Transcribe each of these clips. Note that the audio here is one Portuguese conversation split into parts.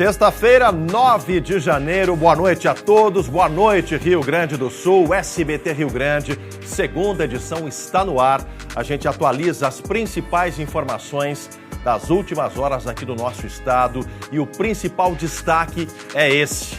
Sexta-feira, 9 de janeiro, boa noite a todos, boa noite Rio Grande do Sul, SBT Rio Grande, segunda edição está no ar. A gente atualiza as principais informações das últimas horas aqui do nosso estado e o principal destaque é esse.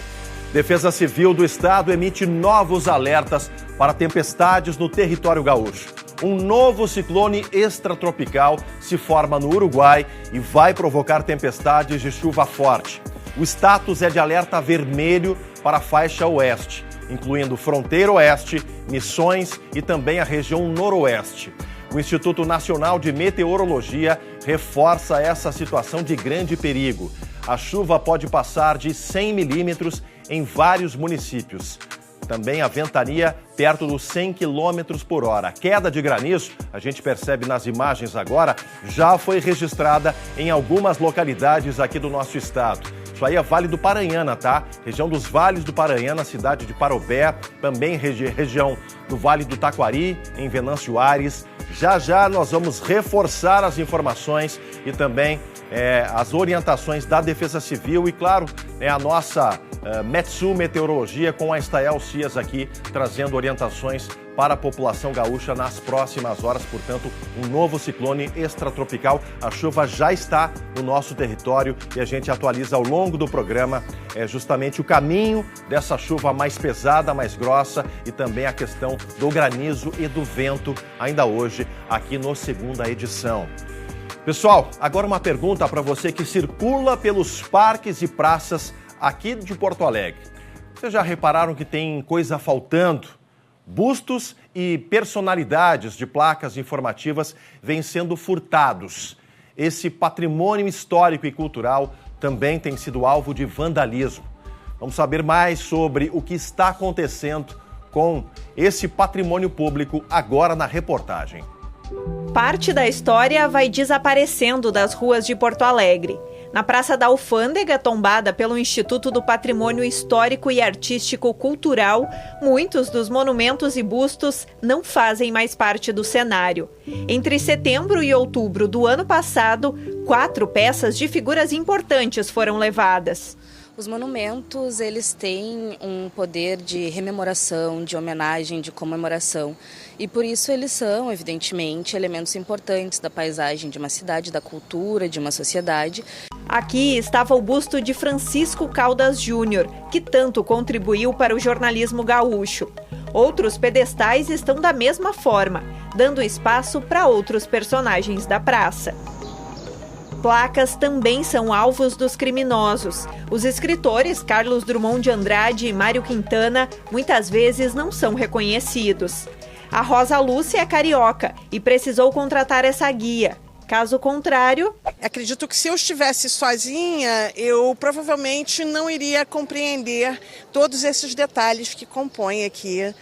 Defesa Civil do Estado emite novos alertas para tempestades no território gaúcho. Um novo ciclone extratropical se forma no Uruguai e vai provocar tempestades de chuva forte. O status é de alerta vermelho para a faixa oeste, incluindo fronteira oeste, Missões e também a região noroeste. O Instituto Nacional de Meteorologia reforça essa situação de grande perigo. A chuva pode passar de 100 milímetros em vários municípios. Também a ventania perto dos 100 km por hora. A queda de granizo, a gente percebe nas imagens agora, já foi registrada em algumas localidades aqui do nosso estado. Isso aí é Vale do Paranhana, tá? Região dos Vales do Paranhana, cidade de Parobé, também região do Vale do Taquari, em Venâncio Aires. Já nós vamos reforçar as informações e também as orientações da Defesa Civil e, claro, a nossa Metsu Meteorologia com a Estael Cias aqui, trazendo orientações para a população gaúcha nas próximas horas. Portanto, um novo ciclone extratropical. A chuva já está no nosso território e a gente atualiza ao longo do programa justamente o caminho dessa chuva mais pesada, mais grossa e também a questão do granizo e do vento ainda hoje aqui no segunda edição. Pessoal, agora uma pergunta para você que circula pelos parques e praças aqui de Porto Alegre. Vocês já repararam que tem coisa faltando? Bustos e personalidades de placas informativas vêm sendo furtados. Esse patrimônio histórico e cultural também tem sido alvo de vandalismo. Vamos saber mais sobre o que está acontecendo com esse patrimônio público agora na reportagem. Parte da história vai desaparecendo das ruas de Porto Alegre. Na Praça da Alfândega, tombada pelo Instituto do Patrimônio Histórico e Artístico Cultural, muitos dos monumentos e bustos não fazem mais parte do cenário. Entre setembro e outubro do ano passado, 4 peças de figuras importantes foram levadas. Os monumentos, eles têm um poder de rememoração, de homenagem, de comemoração. E por isso eles são, evidentemente, elementos importantes da paisagem de uma cidade, da cultura, de uma sociedade. Aqui estava o busto de Francisco Caldas Júnior, que tanto contribuiu para o jornalismo gaúcho. Outros pedestais estão da mesma forma, dando espaço para outros personagens da praça. Placas também são alvos dos criminosos. Os escritores Carlos Drummond de Andrade e Mário Quintana muitas vezes não são reconhecidos. A Rosa Lúcia é carioca e precisou contratar essa guia. Caso contrário... Acredito que se eu estivesse sozinha, eu provavelmente não iria compreender todos esses detalhes que compõem aqui,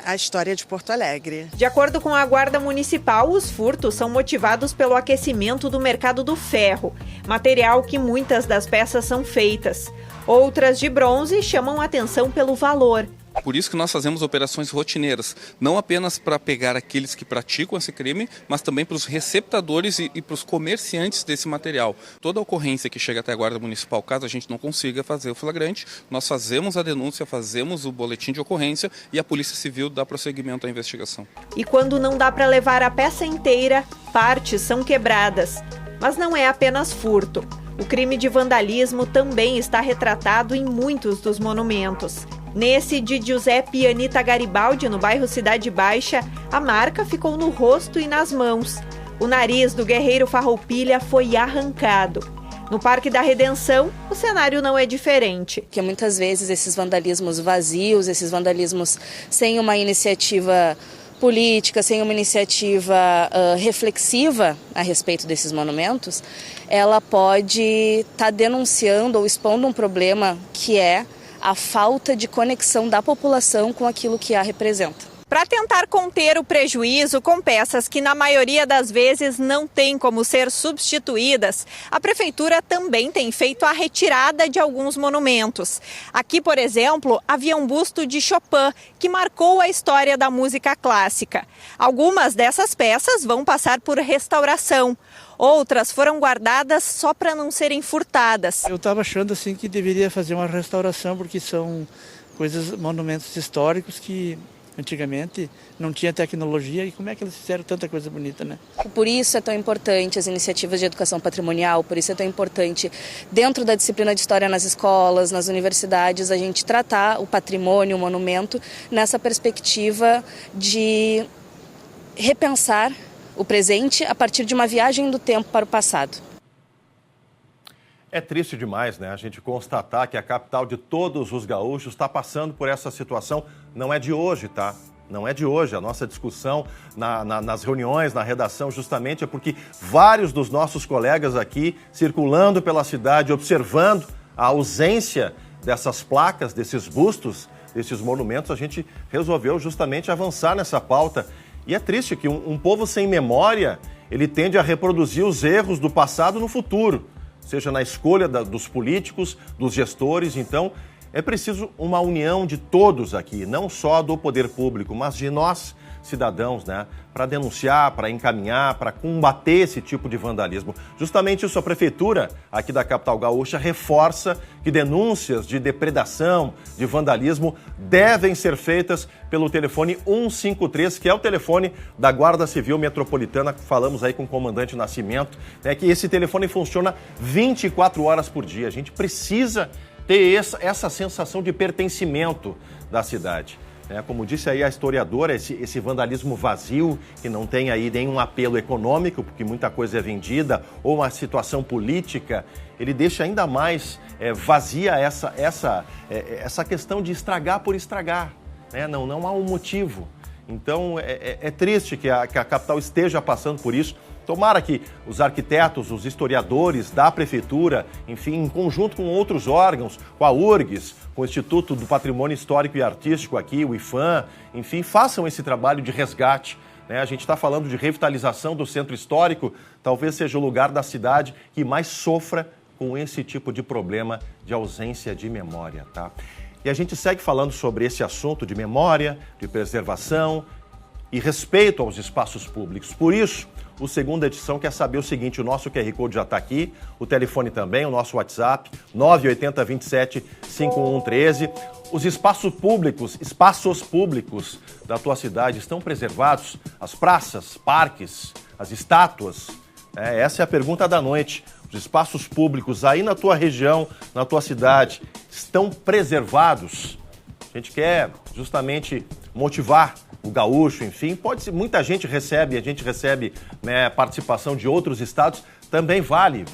a história de Porto Alegre. De acordo com a Guarda Municipal, os furtos são motivados pelo aquecimento do mercado do ferro, material que muitas das peças são feitas. Outras de bronze chamam atenção pelo valor. Por isso que nós fazemos operações rotineiras, não apenas para pegar aqueles que praticam esse crime, mas também para os receptadores e para os comerciantes desse material. Toda ocorrência que chega até a Guarda Municipal, caso a gente não consiga fazer o flagrante, nós fazemos a denúncia, fazemos o boletim de ocorrência e a Polícia Civil dá prosseguimento à investigação. E quando não dá para levar a peça inteira, partes são quebradas. Mas não é apenas furto. O crime de vandalismo também está retratado em muitos dos monumentos. Nesse de Giuseppe e Anita Garibaldi, no bairro Cidade Baixa, a marca ficou no rosto e nas mãos. O nariz do guerreiro Farroupilha foi arrancado. No Parque da Redenção, o cenário não é diferente. Porque muitas vezes esses vandalismos vazios, esses vandalismos sem uma iniciativa política, sem uma iniciativa reflexiva a respeito desses monumentos, ela pode estar denunciando ou expondo um problema que é a falta de conexão da população com aquilo que a representa. Para tentar conter o prejuízo com peças que, na maioria das vezes, não têm como ser substituídas, a Prefeitura também tem feito a retirada de alguns monumentos. Aqui, por exemplo, havia um busto de Chopin, que marcou a história da música clássica. Algumas dessas peças vão passar por restauração. Outras foram guardadas só para não serem furtadas. Eu estava achando assim que deveria fazer uma restauração, porque são monumentos históricos que antigamente não tinha tecnologia, e como é que eles fizeram tanta coisa bonita, né? Por isso é tão importante as iniciativas de educação patrimonial, por isso é tão importante, dentro da disciplina de história nas escolas, nas universidades, a gente tratar o patrimônio, o monumento, nessa perspectiva de repensar o presente a partir de uma viagem do tempo para o passado. É triste demais, né? A gente constatar que a capital de todos os gaúchos está passando por essa situação. Não é de hoje, tá? Não é de hoje. A nossa discussão nas reuniões, na redação, justamente é porque vários dos nossos colegas aqui, circulando pela cidade, observando a ausência dessas placas, desses bustos, desses monumentos, a gente resolveu justamente avançar nessa pauta. E é triste que um povo sem memória, ele tende a reproduzir os erros do passado no futuro, seja na escolha dos políticos, dos gestores. Então, é preciso uma união de todos aqui, não só do poder público, mas de nós, cidadãos, né? Para denunciar, para encaminhar, para combater esse tipo de vandalismo. Justamente isso, a Prefeitura aqui da capital gaúcha reforça que denúncias de depredação, de vandalismo, devem ser feitas pelo telefone 153, que é o telefone da Guarda Civil Metropolitana. Falamos aí com o comandante Nascimento, né, que esse telefone funciona 24 horas por dia. A gente precisa ter essa sensação de pertencimento da cidade. Como disse aí a historiadora, esse vandalismo vazio, que não tem aí nenhum apelo econômico, porque muita coisa é vendida, ou uma situação política, ele deixa ainda mais vazia essa questão de estragar por estragar. Né? Não há um motivo. Então, é triste que a capital esteja passando por isso. Tomara que os arquitetos, os historiadores da Prefeitura, enfim, em conjunto com outros órgãos, com a URGS, com o Instituto do Patrimônio Histórico e Artístico aqui, o IFAM, enfim, façam esse trabalho de resgate. Né? A gente está falando de revitalização do centro histórico, talvez seja o lugar da cidade que mais sofra com esse tipo de problema de ausência de memória, tá? E a gente segue falando sobre esse assunto de memória, de preservação e respeito aos espaços públicos. Por isso, o Segunda Edição quer saber o seguinte: o nosso QR Code já está aqui, o telefone também, o nosso WhatsApp, 98027-5113. Os espaços públicos da tua cidade estão preservados? As praças, parques, as estátuas? Essa é a pergunta da noite. Os espaços públicos aí na tua região, na tua cidade, estão preservados? A gente quer justamente motivar o gaúcho, enfim, muita gente recebe, a gente recebe, né, participação de outros estados, também vale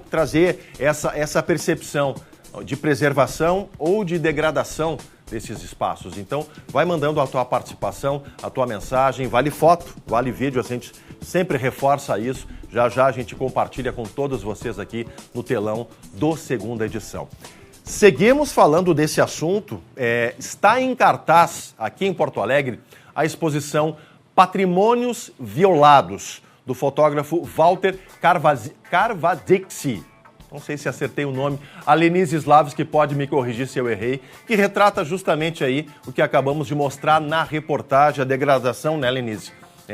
trazer essa percepção de preservação ou de degradação desses espaços. Então, vai mandando a tua participação, a tua mensagem, vale foto, vale vídeo, a gente sempre reforça isso, já a gente compartilha com todos vocês aqui no telão do Segunda Edição. Seguimos falando desse assunto, está em cartaz aqui em Porto Alegre a exposição Patrimônios Violados, do fotógrafo Walter Carvadixi. Não sei se acertei o nome. A Lenise Slavski pode me corrigir se eu errei, que retrata justamente aí o que acabamos de mostrar na reportagem, a degradação, né, Lenise,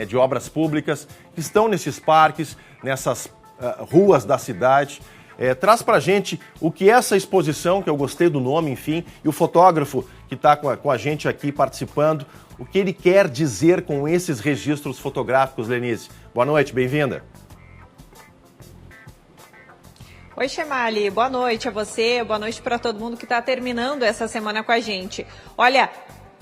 de obras públicas que estão nesses parques, nessas ruas da cidade. Traz pra gente o que é essa exposição, que eu gostei do nome, enfim, e o fotógrafo que está com a gente aqui participando, o que ele quer dizer com esses registros fotográficos, Lenise. Boa noite, bem-vinda. Oi, Chemali, boa noite a você, boa noite para todo mundo que está terminando essa semana com a gente. Olha,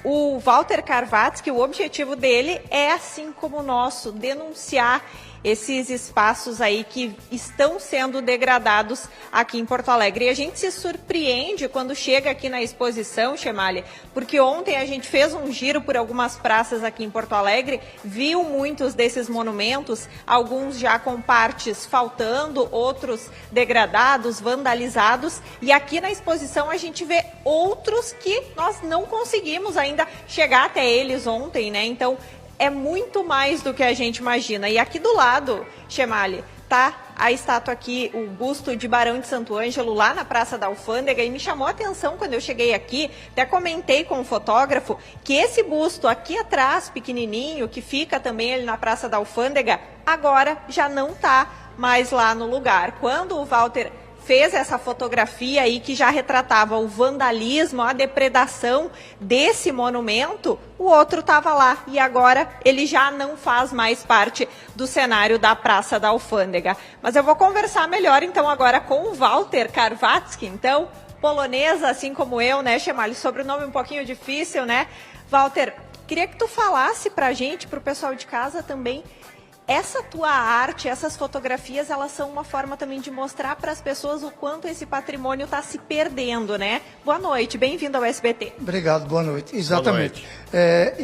o Walter Carvadixi, o objetivo dele é, assim como o nosso, denunciar esses espaços aí que estão sendo degradados aqui em Porto Alegre. E a gente se surpreende quando chega aqui na exposição, Chemali, porque ontem a gente fez um giro por algumas praças aqui em Porto Alegre, viu muitos desses monumentos, alguns já com partes faltando, outros degradados, vandalizados, e aqui na exposição a gente vê outros que nós não conseguimos ainda chegar até eles ontem, né? Então, é muito mais do que a gente imagina. E aqui do lado, Chemali, tá a estátua aqui, o busto de Barão de Santo Ângelo, lá na Praça da Alfândega, e me chamou a atenção quando eu cheguei aqui, até comentei com o fotógrafo, que esse busto aqui atrás, pequenininho, que fica também ali na Praça da Alfândega, agora já não está mais lá no lugar. Quando o Walter fez essa fotografia aí que já retratava o vandalismo, a depredação desse monumento, o outro estava lá e agora ele já não faz mais parte do cenário da Praça da Alfândega. Mas eu vou conversar melhor então agora com o Walter Karwacki, então, polonesa, assim como eu, né, Chemali? Sobrenome um pouquinho difícil, né? Walter, queria que tu falasse pra gente, pro pessoal de casa também, essa tua arte, essas fotografias, elas são uma forma também de mostrar para as pessoas o quanto esse patrimônio está se perdendo, né? Boa noite, bem-vindo ao SBT. Obrigado, boa noite. Exatamente.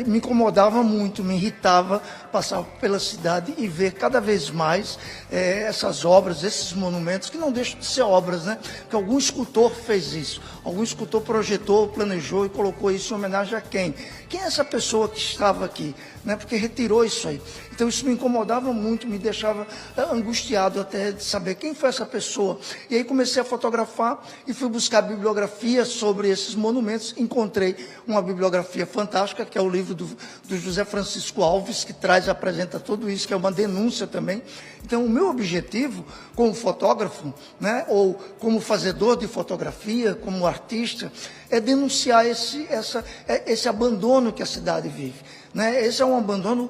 Me incomodava muito, me irritava passar pela cidade e ver cada vez mais essas obras, esses monumentos, que não deixam de ser obras, né? Que algum escultor fez isso, algum escultor projetou, planejou e colocou isso em homenagem a quem? Quem é essa pessoa que estava aqui? Né? Porque retirou isso aí. Então isso me incomodava muito, me deixava angustiado até de saber quem foi essa pessoa. E aí comecei a fotografar e fui buscar bibliografia sobre esses monumentos. Encontrei uma bibliografia fantástica, que é o livro do José Francisco Alves, que apresenta tudo isso, que é uma denúncia também. Então o meu objetivo como fotógrafo, né, ou como fazedor de fotografia, como artista, é denunciar esse abandono que a cidade vive. Né? Esse é um abandono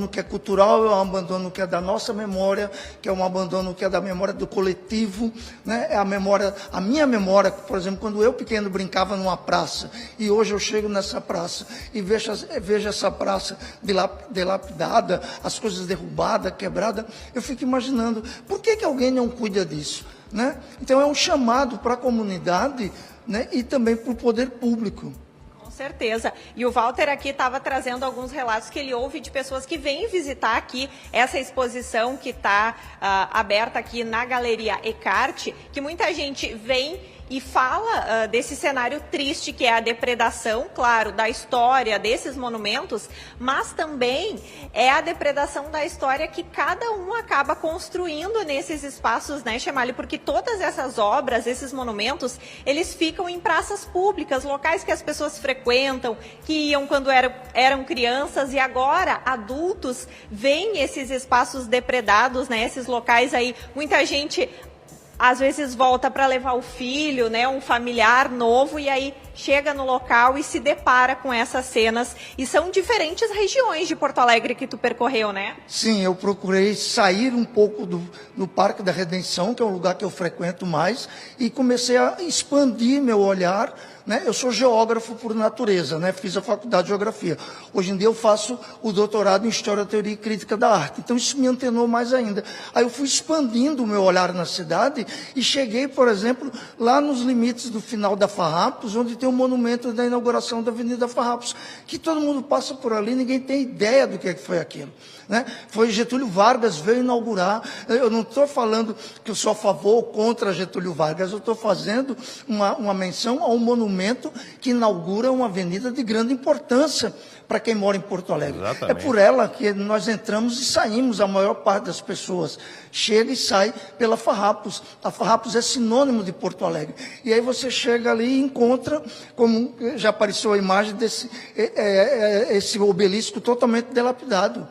que é cultural, é um abandono que é da nossa memória, que é um abandono que é da memória do coletivo, né? É a minha memória, por exemplo, quando eu pequeno brincava numa praça, e hoje eu chego nessa praça e vejo essa praça dilapidada, as coisas derrubadas, quebradas, eu fico imaginando, por que alguém não cuida disso? Né? Então é um chamado para a comunidade, né? E também para o poder público. Certeza. E o Walter aqui estava trazendo alguns relatos que ele ouve de pessoas que vêm visitar aqui essa exposição que está aberta aqui na Galeria Ecarte, que muita gente vem e fala desse cenário triste que é a depredação, claro, da história desses monumentos, mas também é a depredação da história que cada um acaba construindo nesses espaços, né, Chemali? Porque todas essas obras, esses monumentos, eles ficam em praças públicas, locais que as pessoas frequentam, que iam quando eram crianças, e agora adultos veem esses espaços depredados, né, esses locais aí, muita gente às vezes volta para levar o filho, né, um familiar novo, e aí chega no local e se depara com essas cenas. E são diferentes regiões de Porto Alegre que tu percorreu, né? Sim, eu procurei sair um pouco do Parque da Redenção, que é um lugar que eu frequento mais, e comecei a expandir meu olhar. Né? Eu sou geógrafo por natureza, né? Fiz a faculdade de geografia. Hoje em dia eu faço o doutorado em História, Teoria e Crítica da Arte. Então isso me antenou mais ainda. Aí eu fui expandindo o meu olhar na cidade e cheguei, por exemplo, lá nos limites do final da Farrapos, onde tem o monumento da inauguração da Avenida Farrapos, que todo mundo passa por ali, ninguém tem ideia do que foi aquilo. Né? Foi Getúlio Vargas, veio inaugurar. Eu não estou falando que eu sou a favor ou contra Getúlio Vargas, eu estou fazendo uma menção a um monumento que inaugura uma avenida de grande importância para quem mora em Porto Alegre. Exatamente. É por ela que nós entramos e saímos, a maior parte das pessoas chega e sai pela Farrapos. A Farrapos é sinônimo de Porto Alegre. E aí você chega ali e encontra, como já apareceu a imagem esse obelisco totalmente dilapidado.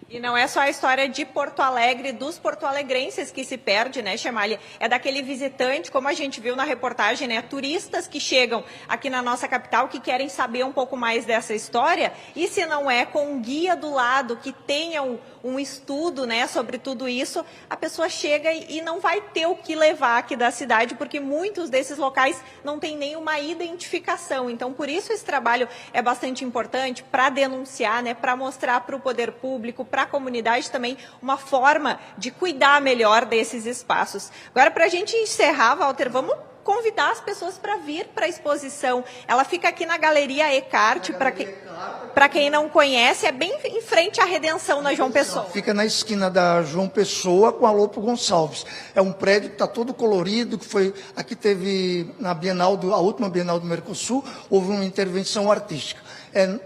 E não é só a história de Porto Alegre, dos porto-alegrenses que se perde, né, Chemali? É daquele visitante, como a gente viu na reportagem, né? Turistas que chegam aqui na nossa capital, que querem saber um pouco mais dessa história, e se não é com um guia do lado que tenha um estudo, né, sobre tudo isso, a pessoa chega e não vai ter o que levar aqui da cidade, porque muitos desses locais não têm nenhuma identificação. Então, por isso esse trabalho é bastante importante para denunciar, né, para mostrar para o poder público, para a comunidade também, uma forma de cuidar melhor desses espaços. Agora, para a gente encerrar, Walter, vamos convidar as pessoas para vir para a exposição. Ela fica aqui na Galeria Ecarte, para quem não conhece, é bem em frente à Redenção, na João Pessoa. Fica na esquina da João Pessoa com a Lopo Gonçalves. É um prédio que está todo colorido, que foi, aqui teve na Bienal, a última Bienal do Mercosul, houve uma intervenção artística. É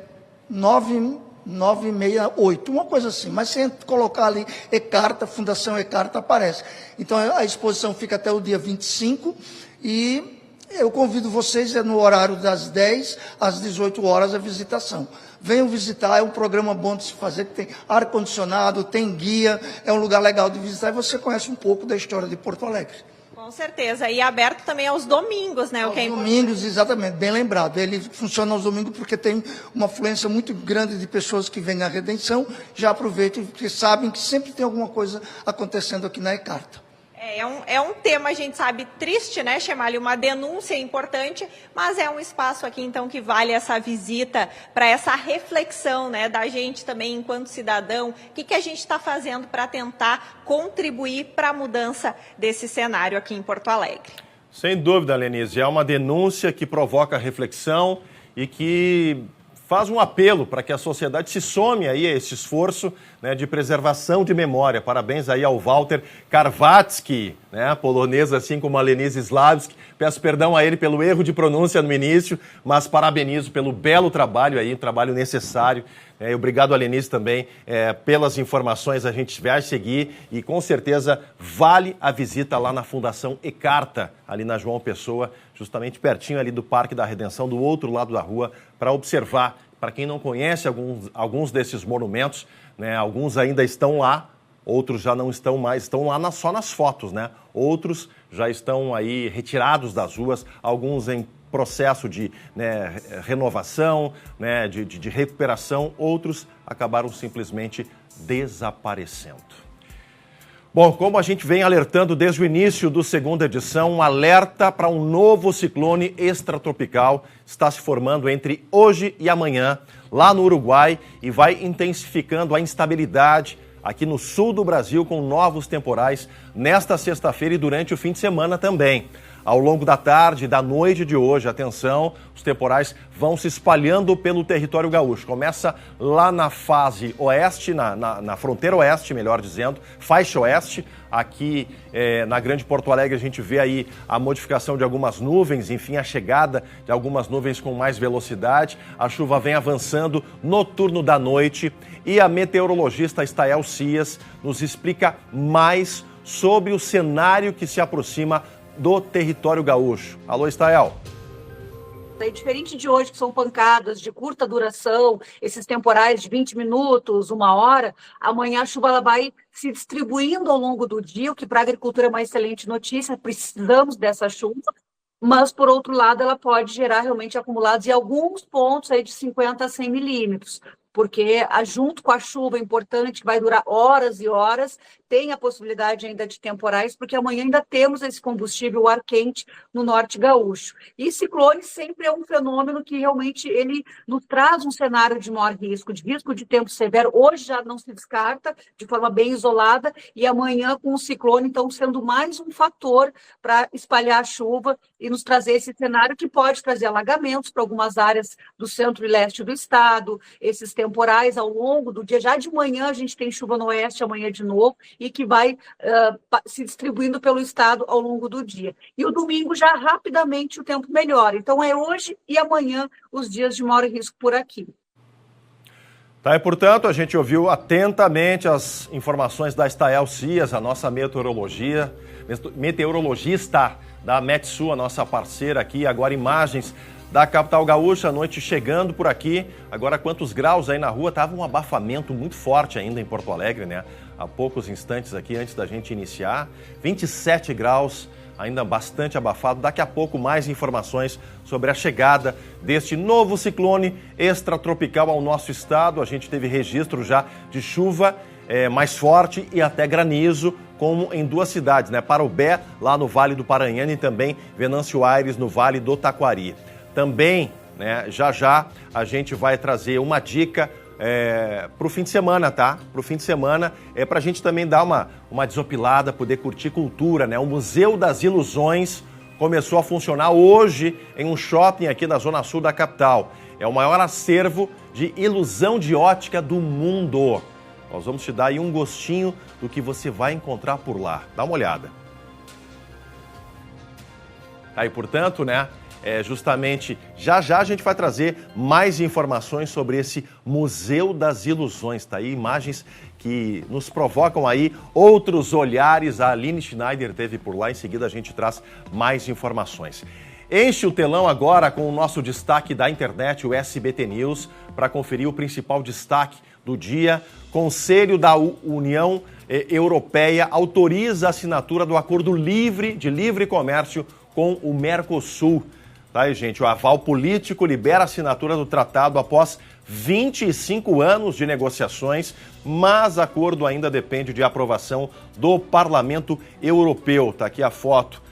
968, uma coisa assim, mas se colocar ali Ecarta, Fundação Ecarta, aparece. Então a exposição fica até o dia 25 e Eu convido vocês, no horário das 10 às 18 horas, a visitação. Venham visitar, é um programa bom de se fazer, que tem ar-condicionado, tem guia, é um lugar legal de visitar e você conhece um pouco da história de Porto Alegre. Com certeza, e aberto também aos domingos, né? Aos domingos, exatamente, bem lembrado. Ele funciona aos domingos porque tem uma afluência muito grande de pessoas que vêm à Redenção, já aproveitam, porque sabem que sempre tem alguma coisa acontecendo aqui na E-Carta. É um tema, a gente sabe, triste, né, Chemali? Uma denúncia importante, mas é um espaço aqui, então, que vale essa visita para essa reflexão, né, da gente também, enquanto cidadão. O que a gente está fazendo para tentar contribuir para a mudança desse cenário aqui em Porto Alegre? Sem dúvida, Lenise, é uma denúncia que provoca reflexão e que faz um apelo para que a sociedade se some aí a esse esforço, né, de preservação de memória. Parabéns aí ao Walter Karwacki, né, polonês, assim como a Lenise Slavski. Peço perdão a ele pelo erro de pronúncia no início, mas parabenizo pelo belo trabalho aí, um trabalho necessário. Obrigado a Lenise também pelas informações, a gente vai seguir e com certeza vale a visita lá na Fundação E-Carta, ali na João Pessoa, justamente pertinho ali do Parque da Redenção, do outro lado da rua, para observar. Para quem não conhece alguns desses monumentos, né, alguns ainda estão lá, outros já não estão mais, estão lá só nas fotos, né? Outros já estão aí retirados das ruas, alguns em processo de, né, renovação, né, de recuperação, outros acabaram simplesmente desaparecendo. Bom, como a gente vem alertando desde o início da segunda edição, um alerta para um novo ciclone extratropical está se formando entre hoje e amanhã, lá no Uruguai, e vai intensificando a instabilidade aqui no sul do Brasil, com novos temporais nesta sexta-feira e durante o fim de semana também. Ao longo da tarde e da noite de hoje, atenção, os temporais vão se espalhando pelo território gaúcho. Começa lá na fase oeste, na fronteira oeste, melhor dizendo, faixa oeste. Aqui na Grande Porto Alegre a gente vê aí a modificação de algumas nuvens, enfim, a chegada de algumas nuvens com mais velocidade. A chuva vem avançando no turno da noite e a meteorologista Stael Cias nos explica mais sobre o cenário que se aproxima do território gaúcho. Alô, Stael. É diferente de hoje, que são pancadas de curta duração, esses temporais de 20 minutos, 1 hora, amanhã a chuva ela vai se distribuindo ao longo do dia, o que para a agricultura é uma excelente notícia, precisamos dessa chuva, mas, por outro lado, ela pode gerar realmente acumulados em alguns pontos aí de 50 a 100 milímetros, porque junto com a chuva importante, que vai durar horas e horas, tem a possibilidade ainda de temporais, porque amanhã ainda temos esse combustível, o ar quente, no norte gaúcho. E ciclone sempre é um fenômeno que realmente ele nos traz um cenário de maior risco de tempo severo. Hoje já não se descarta, de forma bem isolada, e amanhã com o ciclone, então, sendo mais um fator para espalhar a chuva e nos trazer esse cenário que pode trazer alagamentos para algumas áreas do centro e leste do estado, esses temporais ao longo do dia. Já de manhã a gente tem chuva no oeste, amanhã de novo, e que vai se distribuindo pelo estado ao longo do dia. E o domingo já rapidamente o tempo melhora. Então é hoje e amanhã os dias de maior risco por aqui. Tá, e portanto a gente ouviu atentamente as informações da Stael Cias, a nossa meteorologista da Metsu, a nossa parceira aqui. Agora imagens da capital gaúcha, a noite chegando por aqui. Agora, quantos graus aí na rua? Tava um abafamento muito forte ainda em Porto Alegre, né? Há poucos instantes aqui, antes da gente iniciar. 27 graus, ainda bastante abafado. Daqui a pouco, mais informações sobre a chegada deste novo ciclone extratropical ao nosso estado. A gente teve registro já de chuva mais forte e até granizo, como em 2 cidades, né? Parobé, lá no Vale do Paranhana, e também Venâncio Aires, no Vale do Taquari. Também, né, já a gente vai trazer uma dica para o fim de semana, tá? Para o fim de semana para a gente também dar uma desopilada, poder curtir cultura, né? O Museu das Ilusões começou a funcionar hoje em um shopping aqui na zona sul da capital. É o maior acervo de ilusão de ótica do mundo. Nós vamos te dar aí um gostinho do que você vai encontrar por lá. Dá uma olhada. Aí, portanto, né? Justamente, já a gente vai trazer mais informações sobre esse Museu das Ilusões, tá aí? Imagens que nos provocam aí outros olhares. A Aline Schneider esteve por lá, em seguida a gente traz mais informações. Enche o telão agora com o nosso destaque da internet, o SBT News, para conferir o principal destaque do dia. Conselho da União Europeia autoriza a assinatura do acordo de livre comércio com o Mercosul. Tá aí, gente, o aval político libera a assinatura do tratado após 25 anos de negociações, mas acordo ainda depende de aprovação do Parlamento Europeu. Tá aqui a foto,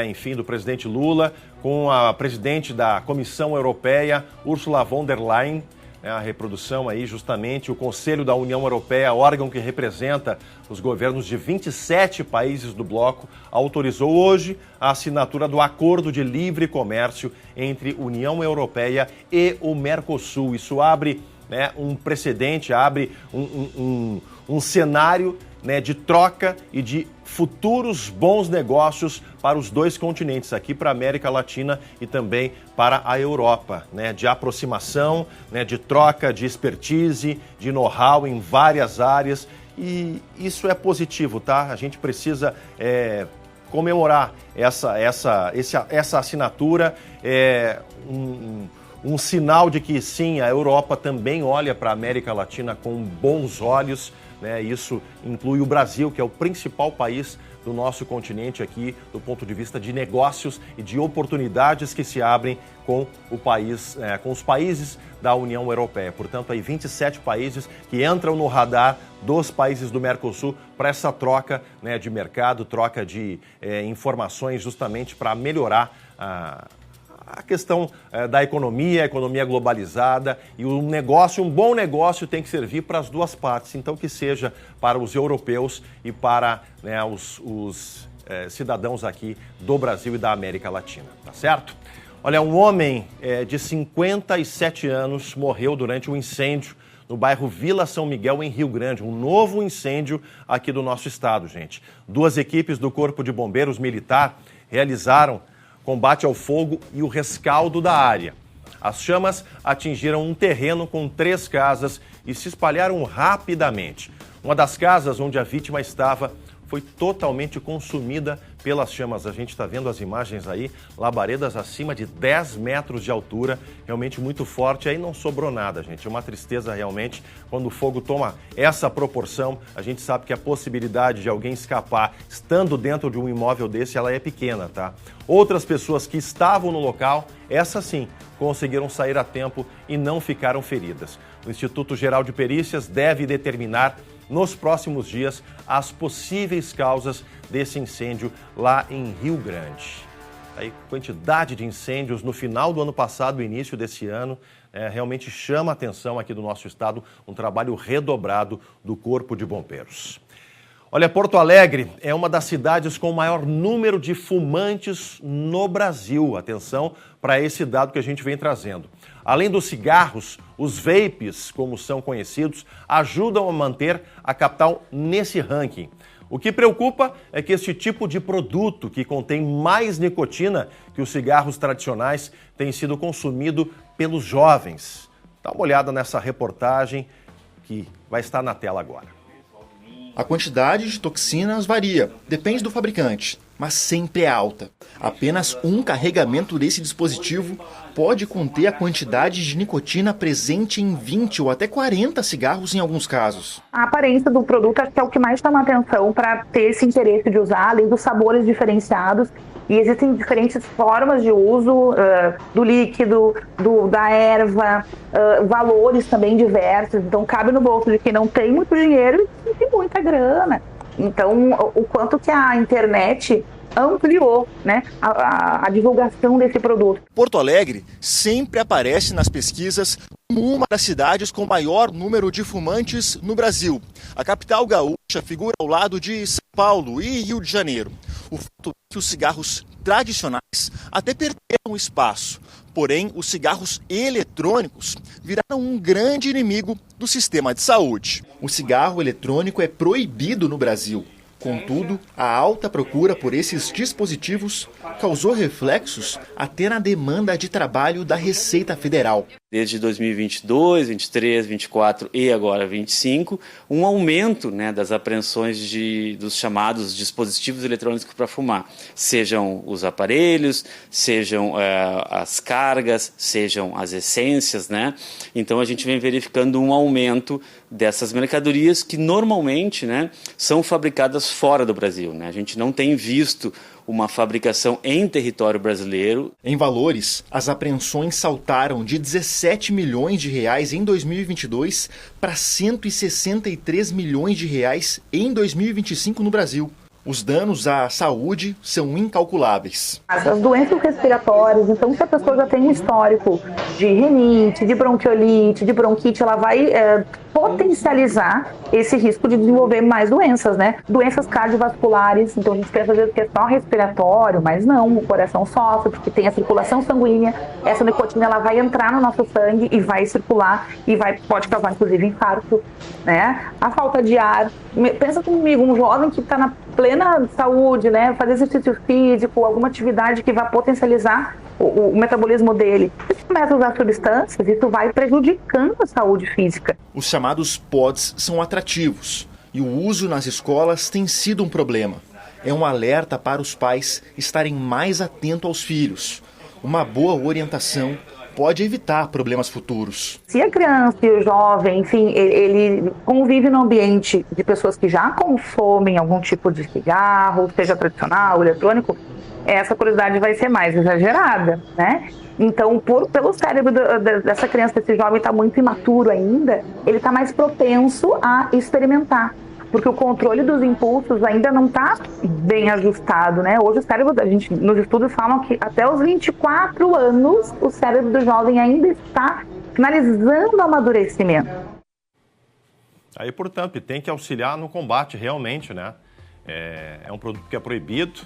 enfim, do presidente Lula com a presidente da Comissão Europeia, Ursula von der Leyen. A reprodução aí, justamente, o Conselho da União Europeia, órgão que representa os governos de 27 países do bloco, autorizou hoje a assinatura do Acordo de Livre Comércio entre União Europeia e o Mercosul. Isso abre um precedente, abre um cenário de troca e de futuros bons negócios para os dois continentes, aqui para a América Latina e também para a Europa, de aproximação, de troca de expertise, de know-how em várias áreas, e isso é positivo, tá? A gente precisa comemorar essa assinatura, um sinal de que sim, a Europa também olha para a América Latina com bons olhos. Isso inclui o Brasil, que é o principal país do nosso continente aqui, do ponto de vista de negócios e de oportunidades que se abrem com o país, com os países da União Europeia. Portanto, aí 27 países que entram no radar dos países do Mercosul para essa troca de mercado, troca de informações, justamente para melhorar a questão da economia, a economia globalizada, e um bom negócio tem que servir para as duas partes, então que seja para os europeus e para os cidadãos aqui do Brasil e da América Latina, tá certo? Olha, um homem de 57 anos morreu durante um incêndio no bairro Vila São Miguel, em Rio Grande, um novo incêndio aqui do nosso estado, gente. 2 equipes do Corpo de Bombeiros Militar realizaram combate ao fogo e o rescaldo da área. As chamas atingiram um terreno com 3 casas e se espalharam rapidamente. Uma das casas onde a vítima estava foi totalmente consumida pelas chamas. A gente está vendo as imagens aí, labaredas acima de 10 metros de altura, realmente muito forte. Aí não sobrou nada, gente. É uma tristeza realmente quando o fogo toma essa proporção. A gente sabe que a possibilidade de alguém escapar estando dentro de um imóvel desse, ela é pequena, tá? Outras pessoas que estavam no local, essas sim, conseguiram sair a tempo e não ficaram feridas. O Instituto Geral de Perícias deve determinar nos próximos dias as possíveis causas desse incêndio lá em Rio Grande. Aí, quantidade de incêndios no final do ano passado, início desse ano, realmente chama a atenção aqui do nosso estado, um trabalho redobrado do Corpo de Bombeiros. Olha, Porto Alegre é uma das cidades com o maior número de fumantes no Brasil. Atenção para esse dado que a gente vem trazendo. Além dos cigarros, os vapes, como são conhecidos, ajudam a manter a capital nesse ranking. O que preocupa é que este tipo de produto, que contém mais nicotina que os cigarros tradicionais, tem sido consumido pelos jovens. Dá uma olhada nessa reportagem que vai estar na tela agora. A quantidade de toxinas varia, depende do fabricante, mas sempre é alta. Apenas um carregamento desse dispositivo pode conter a quantidade de nicotina presente em 20 ou até 40 cigarros em alguns casos. A aparência do produto acho que é o que mais chama atenção para ter esse interesse de usar, além dos sabores diferenciados. E existem diferentes formas de uso do líquido, da erva, valores também diversos. Então, cabe no bolso de quem não tem muito dinheiro e tem muita grana. Então, o quanto que a internet ampliou, a divulgação desse produto. Porto Alegre sempre aparece nas pesquisas como uma das cidades com maior número de fumantes no Brasil. A capital gaúcha figura ao lado de São Paulo e Rio de Janeiro. O fato é que os cigarros tradicionais até perderam espaço. Porém, os cigarros eletrônicos viraram um grande inimigo do sistema de saúde. O cigarro eletrônico é proibido no Brasil. Contudo, a alta procura por esses dispositivos causou reflexos até na demanda de trabalho da Receita Federal. desde 2022, 23, 24 e agora 25, um aumento, né, das apreensões dos chamados dispositivos eletrônicos para fumar, sejam os aparelhos, sejam as cargas, sejam as essências, né? Então a gente vem verificando um aumento dessas mercadorias que normalmente, né, são fabricadas fora do Brasil, né? A gente não tem visto uma fabricação em território brasileiro. Em valores, as apreensões saltaram de 17 milhões de reais em 2022 para 163 milhões de reais em 2025 no Brasil. Os danos à saúde são incalculáveis. As doenças respiratórias, então se a pessoa já tem um histórico de rinite, de bronquiolite, de bronquite, ela vai potencializar esse risco de desenvolver mais doenças, né? Doenças cardiovasculares, então a gente pensa às vezes que é só respiratório, mas não, o coração sofre porque tem a circulação sanguínea, essa nicotina ela vai entrar no nosso sangue e vai circular e pode causar inclusive infarto, né? A falta de ar, pensa comigo, um jovem que está na plena saúde, né? Fazer exercício físico, alguma atividade que vai potencializar o metabolismo dele. Se começa a usar substâncias, isso vai prejudicando a saúde física. Os chamados pods são atrativos e o uso nas escolas tem sido um problema. É um alerta para os pais estarem mais atentos aos filhos. Uma boa orientação pode evitar problemas futuros. Se a criança e o jovem, enfim, ele convive num ambiente de pessoas que já consomem algum tipo de cigarro, seja tradicional, eletrônico, essa curiosidade vai ser mais exagerada, né? Então, pelo cérebro dessa criança, desse jovem está muito imaturo ainda, ele está mais propenso a experimentar, porque o controle dos impulsos ainda não está bem ajustado, né? Hoje o cérebro, nos estudos falam que até os 24 anos, o cérebro do jovem ainda está finalizando o amadurecimento. Aí, portanto, tem que auxiliar no combate, realmente, né? É um produto que é proibido.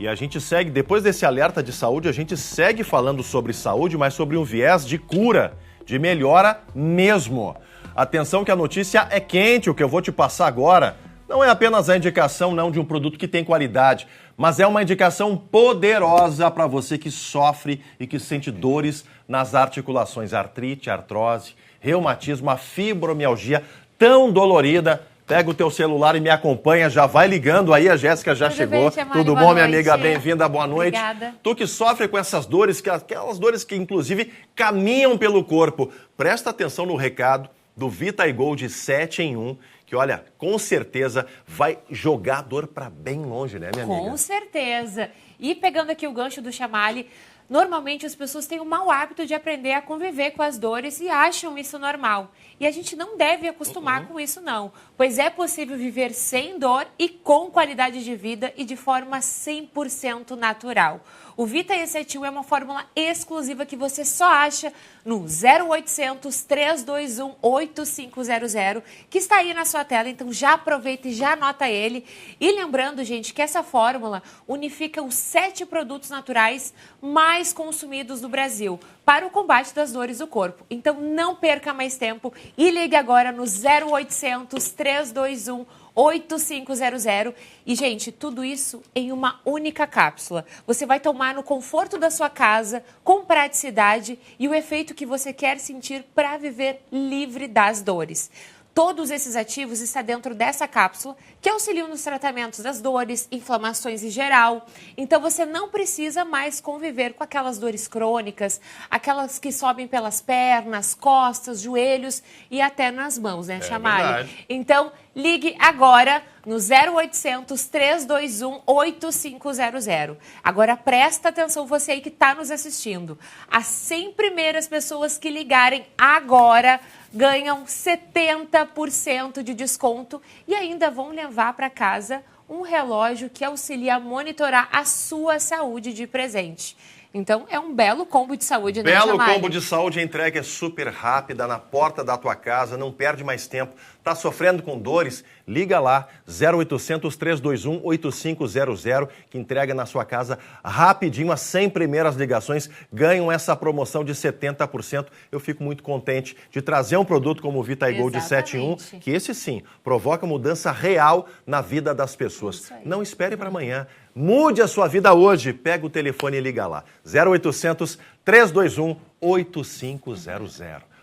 E a gente segue, depois desse alerta de saúde, a gente segue falando sobre saúde, mas sobre um viés de cura, de melhora mesmo. Atenção que a notícia é quente, o que eu vou te passar agora não é apenas a indicação não de um produto que tem qualidade, mas é uma indicação poderosa para você que sofre e que sente dores nas articulações, artrite, artrose, reumatismo, a fibromialgia tão dolorida. Pega o teu celular e me acompanha, já vai ligando aí, a Jéssica já chegou. Tudo bom, minha amiga? Bem-vinda, boa noite. Obrigada. Tu que sofre com essas dores, aquelas dores que inclusive caminham pelo corpo, presta atenção no recado do VitaGold 7 em 1, que olha, com certeza vai jogar a dor para bem longe, né, minha amiga? Com certeza. E pegando aqui o gancho do Chamali, normalmente as pessoas têm o mau hábito de aprender a conviver com as dores e acham isso normal. E a gente não deve acostumar com isso, não. Pois é possível viver sem dor e com qualidade de vida e de forma 100% natural. O Vita E7 é uma fórmula exclusiva que você só acha no 0800 321 8500, que está aí na sua tela. Então já aproveita e já anota ele. E lembrando, gente, que essa fórmula unifica os 7 produtos naturais mais consumidos do Brasil para o combate das dores do corpo. Então não perca mais tempo e ligue agora no 0800 321 8500. E, gente, tudo isso em uma única cápsula. Você vai tomar no conforto da sua casa, com praticidade e o efeito que você quer sentir para viver livre das dores. Todos esses ativos estão dentro dessa cápsula, que auxiliam nos tratamentos das dores, inflamações em geral. Então, você não precisa mais conviver com aquelas dores crônicas, aquelas que sobem pelas pernas, costas, joelhos e até nas mãos, né, Chamali? Então, ligue agora no 0800 321 8500. Agora, presta atenção você aí que está nos assistindo. As 100 primeiras pessoas que ligarem agora ganham 70% de desconto e ainda vão levar para casa um relógio que auxilia a monitorar a sua saúde de presente. Então, é um belo combo de saúde, né, Belo Chamali? combo de saúde, a entrega é super rápida, na porta da tua casa, não perde mais tempo. Tá sofrendo com dores? Liga lá, 0800 321 8500, que entrega na sua casa rapidinho. As 100 primeiras ligações ganham essa promoção de 70%. Eu fico muito contente de trazer um produto como o VitaGold 7 em 1, que esse sim provoca mudança real na vida das pessoas. Não espere para amanhã. Mude a sua vida hoje. Pega o telefone e liga lá. 0800 321 8500.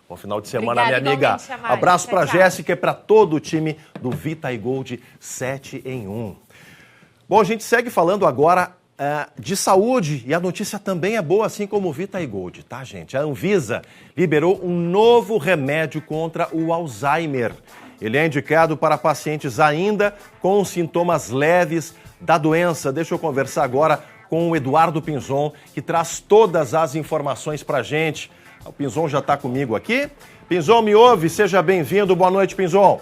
Bom final de semana, Obrigada, minha amiga. Chamali. Abraço para Tchau. Jéssica e para todo o time do Vita Gold 7 em 1. Bom, a gente segue falando agora de saúde e a notícia também é boa, assim como o Vita Gold, tá, gente? A Anvisa liberou um novo remédio contra o Alzheimer. Ele é indicado para pacientes ainda com sintomas leves da doença. Deixa eu conversar agora com o Eduardo Pinzon, que traz todas as informações para a gente. O Pinzon já está comigo aqui. Pinzon, me ouve? Seja bem-vindo. Boa noite, Pinzon.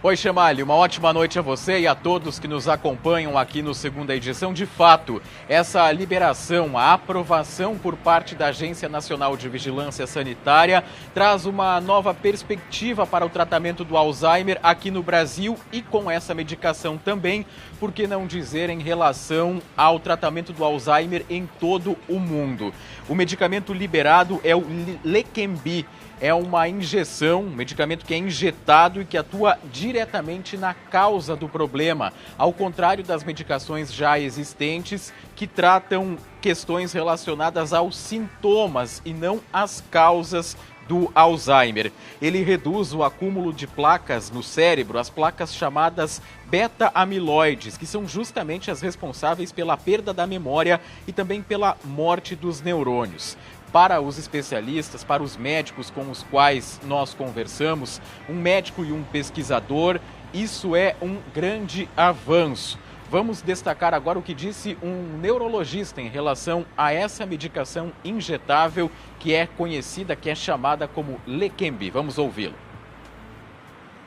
Oi, Chamali, uma ótima noite a você e a todos que nos acompanham aqui no segunda edição. De fato, essa liberação, a aprovação por parte da Agência Nacional de Vigilância Sanitária traz uma nova perspectiva para o tratamento do Alzheimer aqui no Brasil e com essa medicação também, por que não dizer em relação ao tratamento do Alzheimer em todo o mundo. O medicamento liberado é o Leqembi. É uma injeção, um medicamento que é injetado e que atua diretamente na causa do problema, ao contrário das medicações já existentes que tratam questões relacionadas aos sintomas e não às causas do Alzheimer. Ele reduz o acúmulo de placas no cérebro, as placas chamadas beta-amiloides, que são justamente as responsáveis pela perda da memória e também pela morte dos neurônios. Para os especialistas, para os médicos com os quais nós conversamos, um médico e um pesquisador, isso é um grande avanço. Vamos destacar agora o que disse um neurologista em relação a essa medicação injetável que é conhecida, que é chamada como Leqembi. Vamos ouvi-lo.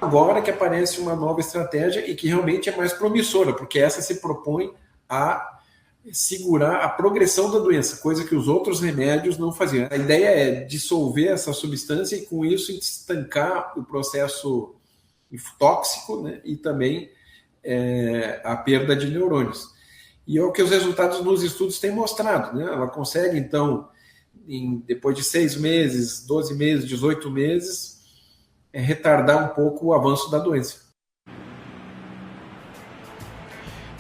Agora que aparece uma nova estratégia e que realmente é mais promissora, porque essa se propõe a segurar a progressão da doença, coisa que os outros remédios não faziam. A ideia é dissolver essa substância e com isso estancar o processo tóxico, né, e também a perda de neurônios. E é o que os resultados nos estudos têm mostrado, né? Ela consegue, então, depois de 6 meses, 12 meses, 18 meses, retardar um pouco o avanço da doença.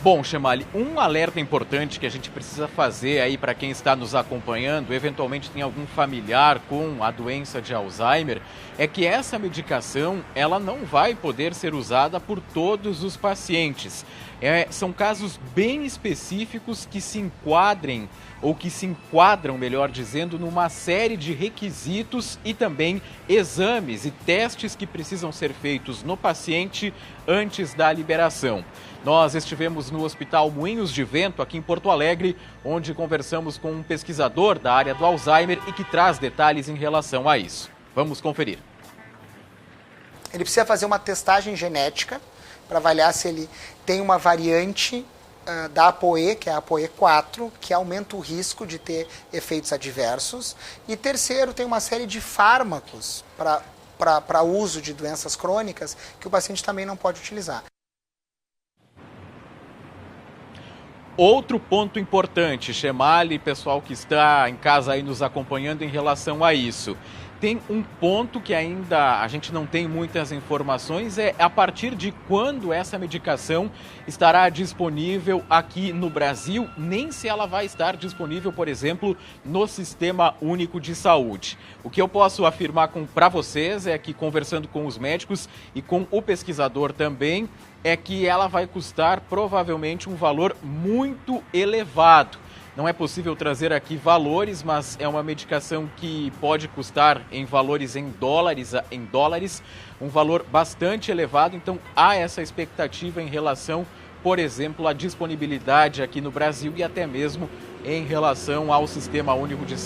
Bom, Chamali, um alerta importante que a gente precisa fazer aí para quem está nos acompanhando, eventualmente tem algum familiar com a doença de Alzheimer, é que essa medicação ela não vai poder ser usada por todos os pacientes. São casos bem específicos que se enquadrem, ou que se enquadram, melhor dizendo, numa série de requisitos e também exames e testes que precisam ser feitos no paciente antes da liberação. Nós estivemos no Hospital Moinhos de Vento, aqui em Porto Alegre, onde conversamos com um pesquisador da área do Alzheimer e que traz detalhes em relação a isso. Vamos conferir. Ele precisa fazer uma testagem genética para avaliar se ele tem uma variante da APOE, que é a APOE4, que aumenta o risco de ter efeitos adversos. E terceiro, tem uma série de fármacos para uso de doenças crônicas que o paciente também não pode utilizar. Outro ponto importante, Chamali, pessoal que está em casa aí nos acompanhando em relação a isso. Tem um ponto que ainda a gente não tem muitas informações, é a partir de quando essa medicação estará disponível aqui no Brasil, nem se ela vai estar disponível, por exemplo, no Sistema Único de Saúde. O que eu posso afirmar para vocês é que, conversando com os médicos e com o pesquisador também, é que ela vai custar provavelmente um valor muito elevado. Não é possível trazer aqui valores, mas é uma medicação que pode custar em valores em dólares, um valor bastante elevado. Então há essa expectativa em relação, por exemplo, à disponibilidade aqui no Brasil e até mesmo em relação ao Sistema Único de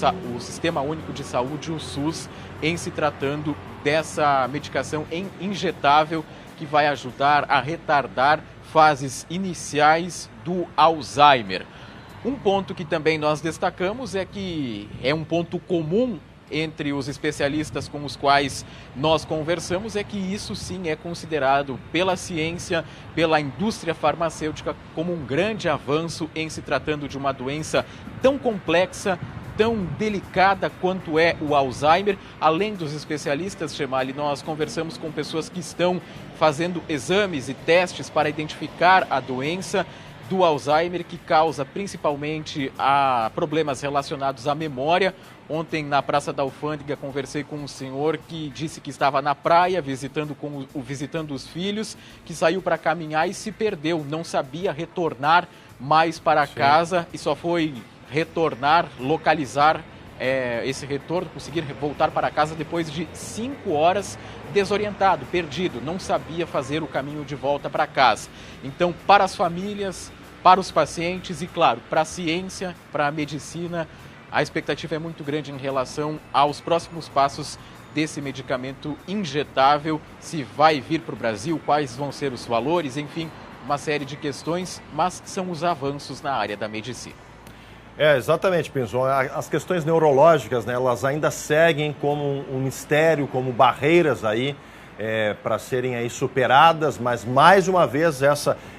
Saúde, o SUS, em se tratando dessa medicação injetável que vai ajudar a retardar fases iniciais do Alzheimer. Um ponto que também nós destacamos é que é um ponto comum entre os especialistas com os quais nós conversamos, é que isso sim é considerado pela ciência, pela indústria farmacêutica, como um grande avanço em se tratando de uma doença tão complexa, tão delicada quanto é o Alzheimer. Além dos especialistas, Chemali, nós conversamos com pessoas que estão fazendo exames e testes para identificar a doença do Alzheimer, que causa principalmente problemas relacionados à memória. Ontem, na Praça da Alfândega, conversei com um senhor que disse que estava na praia visitando os filhos, que saiu para caminhar e se perdeu, não sabia retornar mais para casa e só foi localizar esse retorno, conseguir voltar para casa depois de 5 horas desorientado, perdido, não sabia fazer o caminho de volta para casa. Então, para as famílias, para os pacientes e, claro, para a ciência, para a medicina, a expectativa é muito grande em relação aos próximos passos desse medicamento injetável, se vai vir para o Brasil, quais vão ser os valores, enfim, uma série de questões, mas são os avanços na área da medicina. Exatamente, Pinzon. As questões neurológicas, né, elas ainda seguem como um mistério, como barreiras aí para serem aí superadas, mas mais uma vez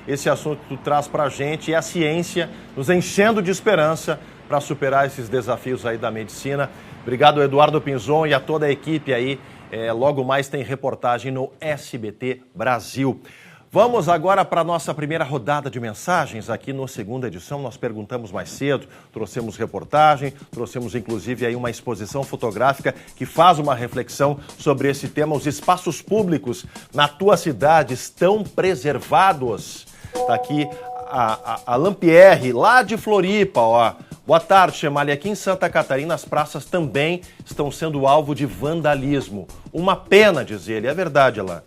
esse assunto que tu traz para a gente é a ciência nos enchendo de esperança para superar esses desafios aí da medicina. Obrigado, Eduardo Pinzon, e a toda a equipe aí. Logo mais tem reportagem no SBT Brasil. Vamos agora para a nossa primeira rodada de mensagens aqui no Segunda Edição. Nós perguntamos mais cedo, trouxemos reportagem, trouxemos inclusive aí uma exposição fotográfica que faz uma reflexão sobre esse tema. Os espaços públicos na tua cidade estão preservados? Está aqui a Lampierre, lá de Floripa, ó. Boa tarde, Chemali. Aqui em Santa Catarina as praças também estão sendo alvo de vandalismo. Uma pena, diz ele. É verdade, Alain.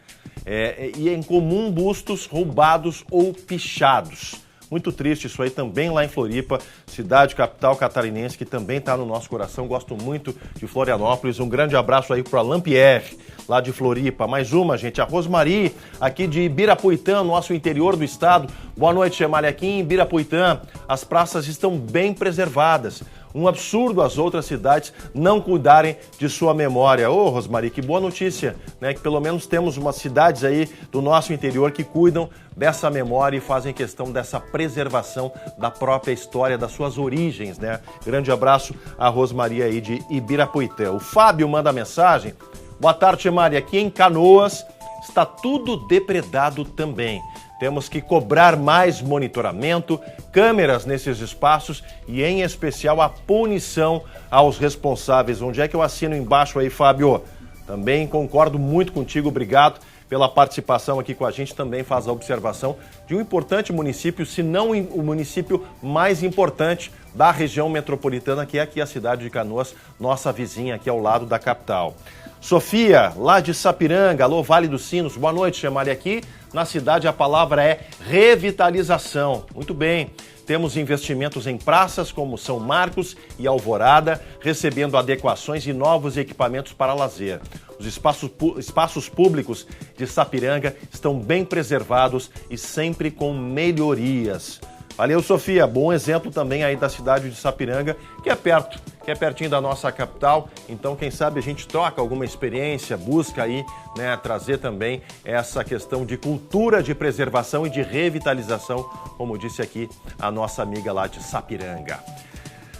E é incomum bustos roubados ou pichados. Muito triste isso aí também lá em Floripa, cidade capital catarinense, que também está no nosso coração. Gosto muito de Florianópolis. Um grande abraço aí para a Lampierre, lá de Floripa. Mais uma, gente, a Rosmari, aqui de Ibirapuitã, nosso interior do estado. Boa noite, Chemali. Aqui em Ibirapuitã, as praças estão bem preservadas. Um absurdo as outras cidades não cuidarem de sua memória. Ô, Rosmari, que boa notícia, né? Que pelo menos temos umas cidades aí do nosso interior que cuidam dessa memória e fazem questão dessa preservação da própria história, das suas origens, né? Grande abraço a Rosmari aí de Ibirapuitã. O Fábio manda mensagem. Boa tarde, Chemali. Aqui em Canoas está tudo depredado também. Temos que cobrar mais monitoramento, câmeras nesses espaços e, em especial, a punição aos responsáveis. Onde é que eu assino embaixo aí, Fábio? Também concordo muito contigo, obrigado pela participação aqui com a gente. Também faz a observação de um importante município, se não o município mais importante da região metropolitana, que é aqui a cidade de Canoas, nossa vizinha aqui ao lado da capital. Sofia, lá de Sapiranga, alô, Vale dos Sinos, boa noite, Chemali. Aqui na cidade a palavra é revitalização. Muito bem, temos investimentos em praças como São Marcos e Alvorada, recebendo adequações e novos equipamentos para lazer. Os espaços públicos de Sapiranga estão bem preservados e sempre com melhorias. Valeu, Sofia. Bom exemplo também aí da cidade de Sapiranga, que é perto, que é pertinho da nossa capital. Então, quem sabe a gente troca alguma experiência, busca aí, né, trazer também essa questão de cultura de preservação e de revitalização, como disse aqui a nossa amiga lá de Sapiranga.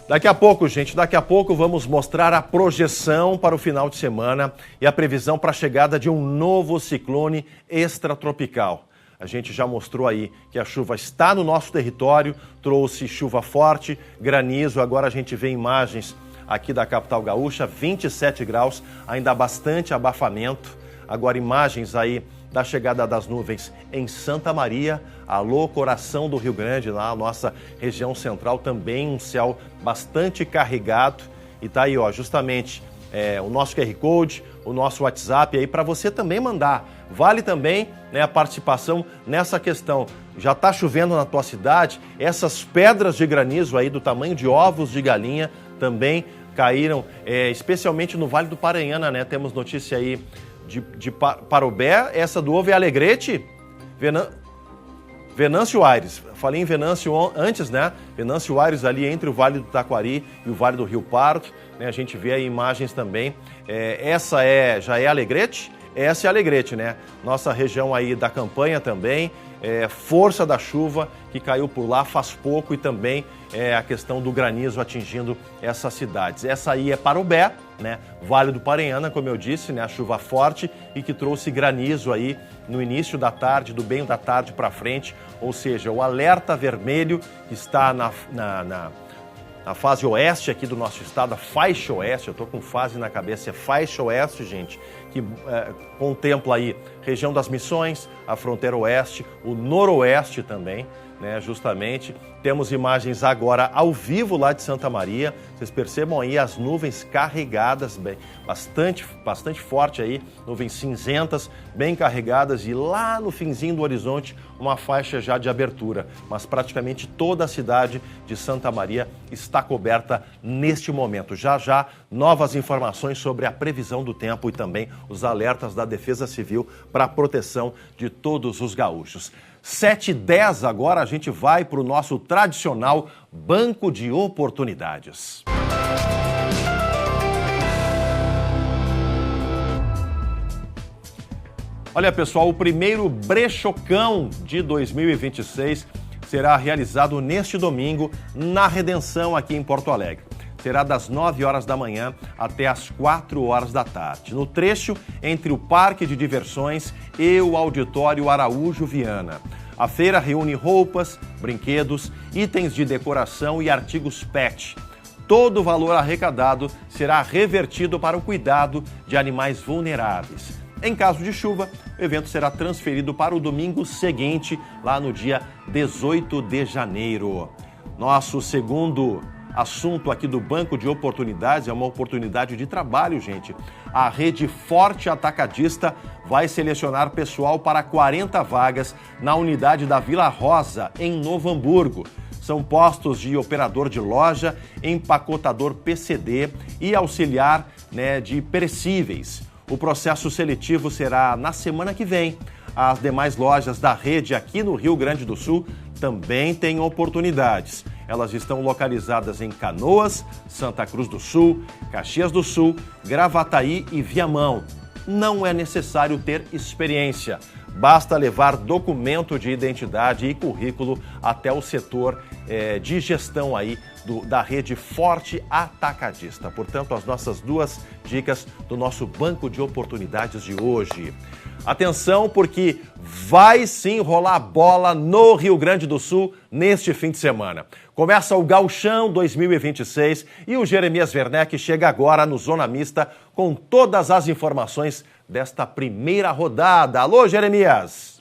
Daqui a pouco, gente, vamos mostrar a projeção para o final de semana e a previsão para a chegada de um novo ciclone extratropical. A gente já mostrou aí que a chuva está no nosso território, trouxe chuva forte, granizo. Agora a gente vê imagens aqui da capital gaúcha, 27 graus, ainda bastante abafamento. Agora imagens aí da chegada das nuvens em Santa Maria, alô, coração do Rio Grande, lá a nossa região central, também um céu bastante carregado. E tá aí, ó, justamente o nosso QR Code, o nosso WhatsApp aí para você também mandar. Vale também, né, a participação nessa questão. Já está chovendo na tua cidade? Essas pedras de granizo aí do tamanho de ovos de galinha também caíram, especialmente no Vale do Paranhana, né? Temos notícia aí de Parobé, essa do ovo é Alegrete, Venâncio Aires. Falei em Venâncio antes, né? Venâncio Aires ali entre o Vale do Taquari e o Vale do Rio Pardo, né? A gente vê aí imagens também. Essa já é Alegrete? Essa é Alegrete, né? Nossa região aí da campanha também, força da chuva que caiu por lá faz pouco e também a questão do granizo atingindo essas cidades. Essa aí é Parobé, né? Vale do Paranhana, como eu disse, né? A chuva forte e que trouxe granizo aí no início da tarde, do meio da tarde para frente, ou seja, o alerta vermelho está na fase oeste aqui do nosso estado, a faixa oeste, eu estou com fase na cabeça, é faixa oeste, gente, que contempla aí região das Missões, a fronteira oeste, o noroeste também, né, justamente. Temos imagens agora ao vivo lá de Santa Maria, vocês percebam aí as nuvens carregadas, bastante forte aí, nuvens cinzentas, bem carregadas e lá no finzinho do horizonte uma faixa já de abertura, mas praticamente toda a cidade de Santa Maria está coberta neste momento. Já, novas informações sobre a previsão do tempo e também os alertas da Defesa Civil para a proteção de todos os gaúchos. 7h10 agora a gente vai para o nosso tradicional Banco de Oportunidades. Olha, pessoal, o primeiro brechocão de 2026 será realizado neste domingo na Redenção, aqui em Porto Alegre. Será das 9 horas da manhã até as 4 horas da tarde, no trecho entre o Parque de Diversões e o Auditório Araújo Viana. A feira reúne roupas, brinquedos, itens de decoração e artigos pet. Todo o valor arrecadado será revertido para o cuidado de animais vulneráveis. Em caso de chuva, o evento será transferido para o domingo seguinte, lá no dia 18 de janeiro. Nosso segundo assunto aqui do Banco de Oportunidades é uma oportunidade de trabalho, gente. A Rede Forte Atacadista vai selecionar pessoal para 40 vagas na unidade da Vila Rosa, em Novo Hamburgo. São postos de operador de loja, empacotador PCD e auxiliar, de perecíveis. O processo seletivo será na semana que vem. As demais lojas da rede aqui no Rio Grande do Sul também têm oportunidades. Elas estão localizadas em Canoas, Santa Cruz do Sul, Caxias do Sul, Gravataí e Viamão. Não é necessário ter experiência. Basta levar documento de identidade e currículo até o setor de gestão aí da Rede Forte Atacadista. Portanto, as nossas duas dicas do nosso Banco de Oportunidades de hoje. Atenção, porque vai sim rolar bola no Rio Grande do Sul neste fim de semana. Começa o Gauchão 2026 e o Jeremias Werneck chega agora no Zona Mista com todas as informações desta primeira rodada. Alô, Jeremias!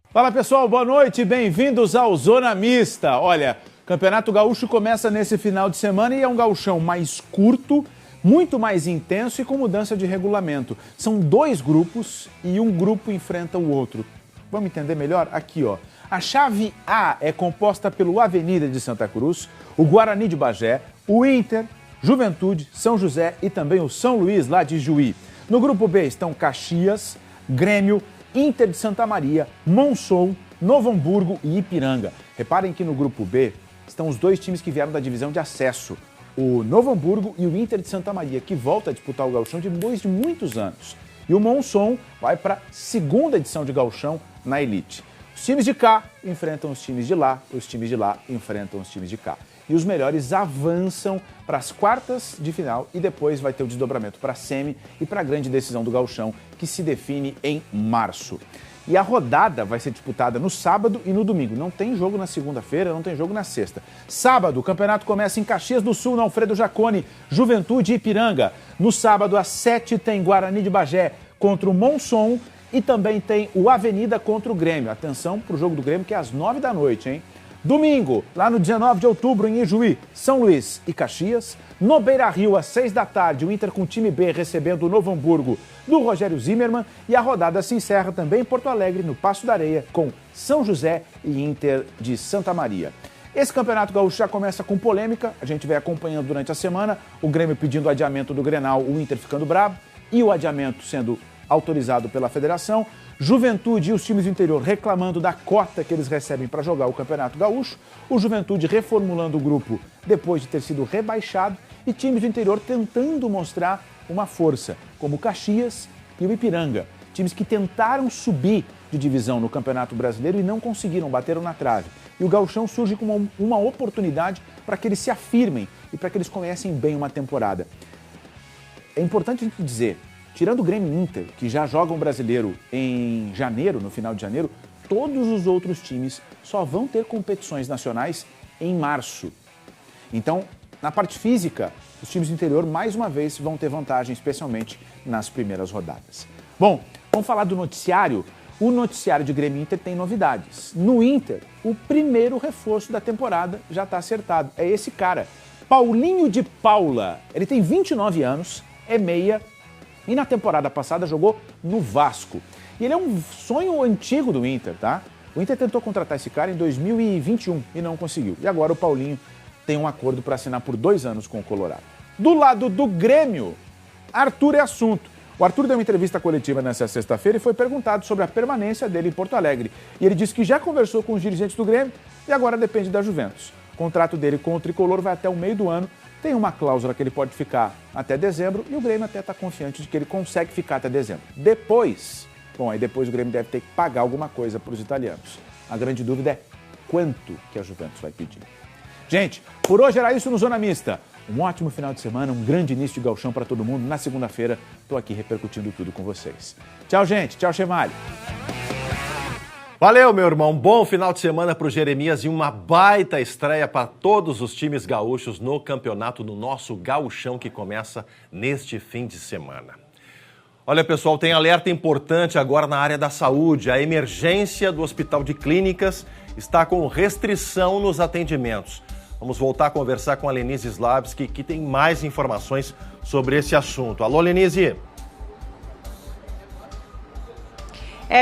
Fala, pessoal, boa noite, bem-vindos ao Zona Mista. Olha, o Campeonato Gaúcho começa nesse final de semana e é um gauchão mais curto, muito mais intenso e com mudança de regulamento. São 2 grupos e um grupo enfrenta o outro. Vamos entender melhor? Aqui, ó. A chave A é composta pelo Avenida de Santa Cruz, o Guarani de Bagé, o Inter, Juventude, São José e também o São Luís, lá de Juí. No grupo B estão Caxias, Grêmio, Inter de Santa Maria, Monson, Novo Hamburgo e Ipiranga. Reparem que no grupo B estão os 2 times que vieram da divisão de acesso, o Novo Hamburgo e o Inter de Santa Maria, que volta a disputar o gauchão depois de muitos anos. E o Monson vai para a 2ª edição de gauchão na elite. Os times de cá enfrentam os times de lá, os times de lá enfrentam os times de cá. E os melhores avançam para as quartas de final e depois vai ter o desdobramento para a semi e para a grande decisão do gauchão, que se define em março. E a rodada vai ser disputada no sábado e no domingo. Não tem jogo na segunda-feira, não tem jogo na sexta. Sábado, o campeonato começa em Caxias do Sul, na Alfredo Jaconi, Juventude e Ipiranga. No sábado, às 7h, tem Guarani de Bagé contra o Monson e também tem o Avenida contra o Grêmio. Atenção para o jogo do Grêmio, que é às 9 da noite, hein? Domingo, lá no 19 de outubro, em Ijuí, São Luís e Caxias. No Beira-Rio, às 6 da tarde, o Inter com o time B recebendo o Novo Hamburgo do Rogério Zimmermann. E a rodada se encerra também em Porto Alegre, no Paço da Areia, com São José e Inter de Santa Maria. Esse Campeonato Gaúcho já começa com polêmica, a gente vai acompanhando durante a semana, o Grêmio pedindo o adiamento do Grenal, o Inter ficando bravo, e o adiamento sendo autorizado pela federação. Juventude e os times do interior reclamando da cota que eles recebem para jogar o Campeonato Gaúcho. O Juventude reformulando o grupo depois de ter sido rebaixado. E times do interior tentando mostrar uma força, como o Caxias e o Ipiranga. Times que tentaram subir de divisão no Campeonato Brasileiro e não conseguiram, bateram na trave. E o Gauchão surge como uma oportunidade para que eles se afirmem e para que eles comecem bem uma temporada. É importante a gente dizer, tirando o Grêmio e Inter, que já jogam o Brasileiro em janeiro, no final de janeiro, todos os outros times só vão ter competições nacionais em março. Então, na parte física, os times do interior, mais uma vez, vão ter vantagem, especialmente nas primeiras rodadas. Bom, vamos falar do noticiário. O noticiário de Grêmio e Inter tem novidades. No Inter, o primeiro reforço da temporada já está acertado. É esse cara, Paulinho de Paula. Ele tem 29 anos, é meia e na temporada passada jogou no Vasco. E ele é um sonho antigo do Inter, tá? O Inter tentou contratar esse cara em 2021 e não conseguiu. E agora o Paulinho tem um acordo para assinar por 2 anos com o Colorado. Do lado do Grêmio, Arthur é assunto. O Arthur deu uma entrevista coletiva nessa sexta-feira e foi perguntado sobre a permanência dele em Porto Alegre. E ele disse que já conversou com os dirigentes do Grêmio e agora depende da Juventus. O contrato dele com o Tricolor vai até o meio do ano. Tem uma cláusula que ele pode ficar até dezembro e o Grêmio até está confiante de que ele consegue ficar até dezembro. Depois o Grêmio deve ter que pagar alguma coisa para os italianos. A grande dúvida é quanto que a Juventus vai pedir. Gente, por hoje era isso no Zona Mista. Um ótimo final de semana, um grande início de gauchão para todo mundo. Na segunda-feira, estou aqui repercutindo tudo com vocês. Tchau, gente. Tchau, Chemali. Valeu, meu irmão. Bom final de semana para o Jeremias e uma baita estreia para todos os times gaúchos no campeonato, no nosso gauchão que começa neste fim de semana. Olha, pessoal, tem alerta importante agora na área da saúde. A emergência do Hospital de Clínicas está com restrição nos atendimentos. Vamos voltar a conversar com a Lenise Slavski, que tem mais informações sobre esse assunto. Alô, Lenise.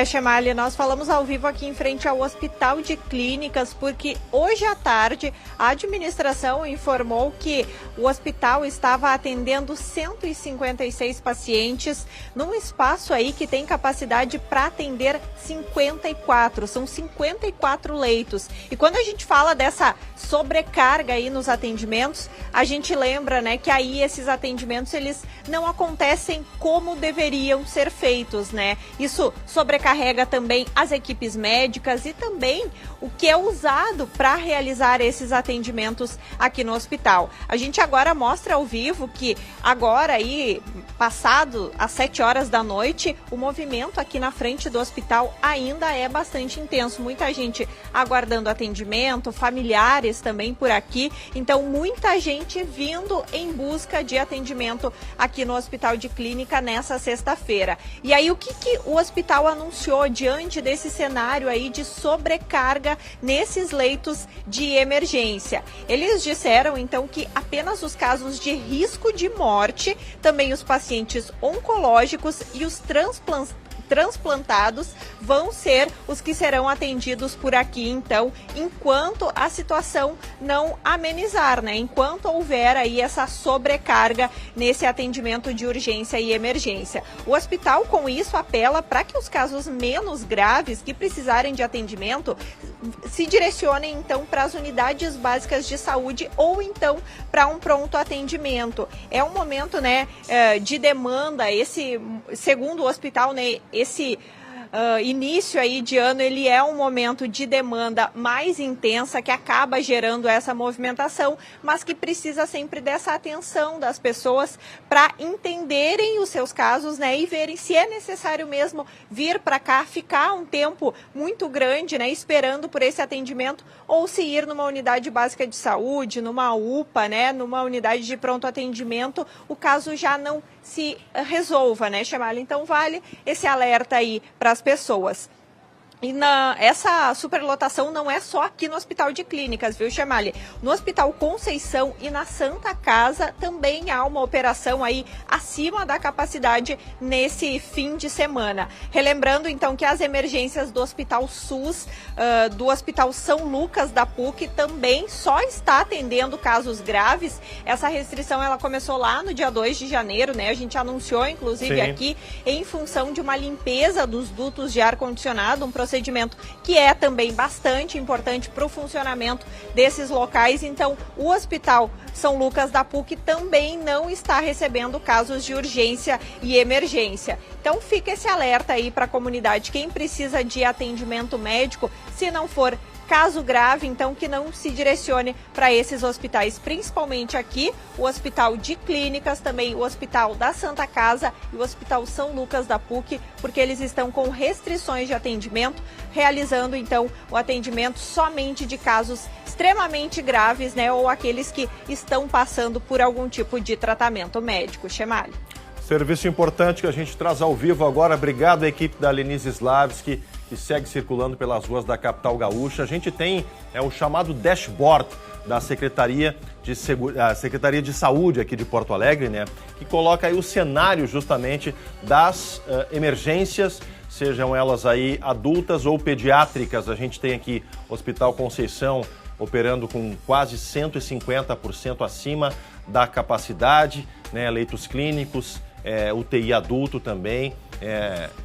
Chemali, nós falamos ao vivo aqui em frente ao Hospital de Clínicas, porque hoje à tarde a administração informou que o hospital estava atendendo 156 pacientes num espaço aí que tem capacidade para atender 54, são 54 leitos. E quando a gente fala dessa sobrecarga aí nos atendimentos, a gente lembra, né, que aí esses atendimentos eles não acontecem como deveriam ser feitos, né? Isso sobrecarrega também as equipes médicas e também o que é usado para realizar esses atendimentos aqui no hospital. A gente agora mostra ao vivo que agora aí, passado às 7 horas da noite, o movimento aqui na frente do hospital ainda é bastante intenso. Muita gente aguardando atendimento, familiares também por aqui. Então, muita gente vindo em busca de atendimento aqui no Hospital de Clínica nessa sexta-feira. E aí, o que o hospital anunciou diante desse cenário aí de sobrecarga nesses leitos de emergência? Eles disseram, então, que apenas os casos de risco de morte, também os pacientes oncológicos e os transplantados vão ser os que serão atendidos por aqui, então, enquanto a situação não amenizar, né? Enquanto houver aí essa sobrecarga nesse atendimento de urgência e emergência. O hospital, com isso, apela para que os casos menos graves que precisarem de atendimento se direcionem, então, para as unidades básicas de saúde ou, então, para um pronto atendimento. É um momento, né, de demanda, segundo o hospital, né, esse início aí de ano, ele é um momento de demanda mais intensa que acaba gerando essa movimentação, mas que precisa sempre dessa atenção das pessoas para entenderem os seus casos, né, e verem se é necessário mesmo vir para cá, ficar um tempo muito grande, né, esperando por esse atendimento, ou se ir numa unidade básica de saúde, numa UPA, né, numa unidade de pronto atendimento, o caso já não se resolva, né, Chemali? Então vale esse alerta aí para as pessoas. E essa superlotação não é só aqui no Hospital de Clínicas, viu, Chemali? No Hospital Conceição e na Santa Casa também há uma operação aí acima da capacidade nesse fim de semana. Relembrando, então, que as emergências do Hospital SUS, do Hospital São Lucas da PUC, também só está atendendo casos graves. Essa restrição, ela começou lá no dia 2 de janeiro, né? A gente anunciou, inclusive, aqui, em função de uma limpeza dos dutos de ar-condicionado, um procedimento que é também bastante importante para o funcionamento desses locais. Então, o Hospital São Lucas da PUC também não está recebendo casos de urgência e emergência. Então, fica esse alerta aí para a comunidade. Quem precisa de atendimento médico, se não for caso grave, então que não se direcione para esses hospitais, principalmente aqui, o Hospital de Clínicas, também o Hospital da Santa Casa e o Hospital São Lucas da PUC, porque eles estão com restrições de atendimento, realizando então o atendimento somente de casos extremamente graves, né, ou aqueles que estão passando por algum tipo de tratamento médico. Chemali. Serviço importante que a gente traz ao vivo agora. Obrigado à equipe da Lenise Slavski, que segue circulando pelas ruas da capital gaúcha. A gente tem o chamado dashboard da Secretaria de Saúde aqui de Porto Alegre, né, que coloca aí o cenário justamente das emergências, sejam elas aí adultas ou pediátricas. A gente tem aqui o Hospital Conceição operando com quase 150% acima da capacidade, né, leitos clínicos, UTI adulto também,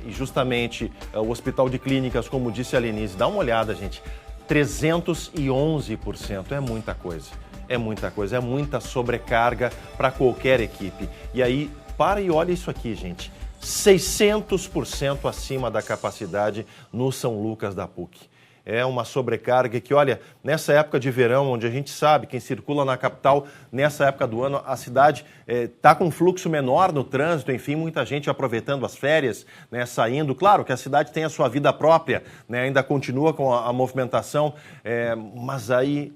e justamente o Hospital de Clínicas, como disse a Lenise, dá uma olhada, gente, 311%, é muita coisa, é muita sobrecarga para qualquer equipe. E aí, para e olha isso aqui, gente, 600% acima da capacidade no São Lucas da PUC. É uma sobrecarga que, olha, nessa época de verão, onde a gente sabe, quem circula na capital, nessa época do ano, a cidade está com um fluxo menor no trânsito, enfim, muita gente aproveitando as férias, né, saindo. Claro que a cidade tem a sua vida própria, né, ainda continua com a movimentação, mas aí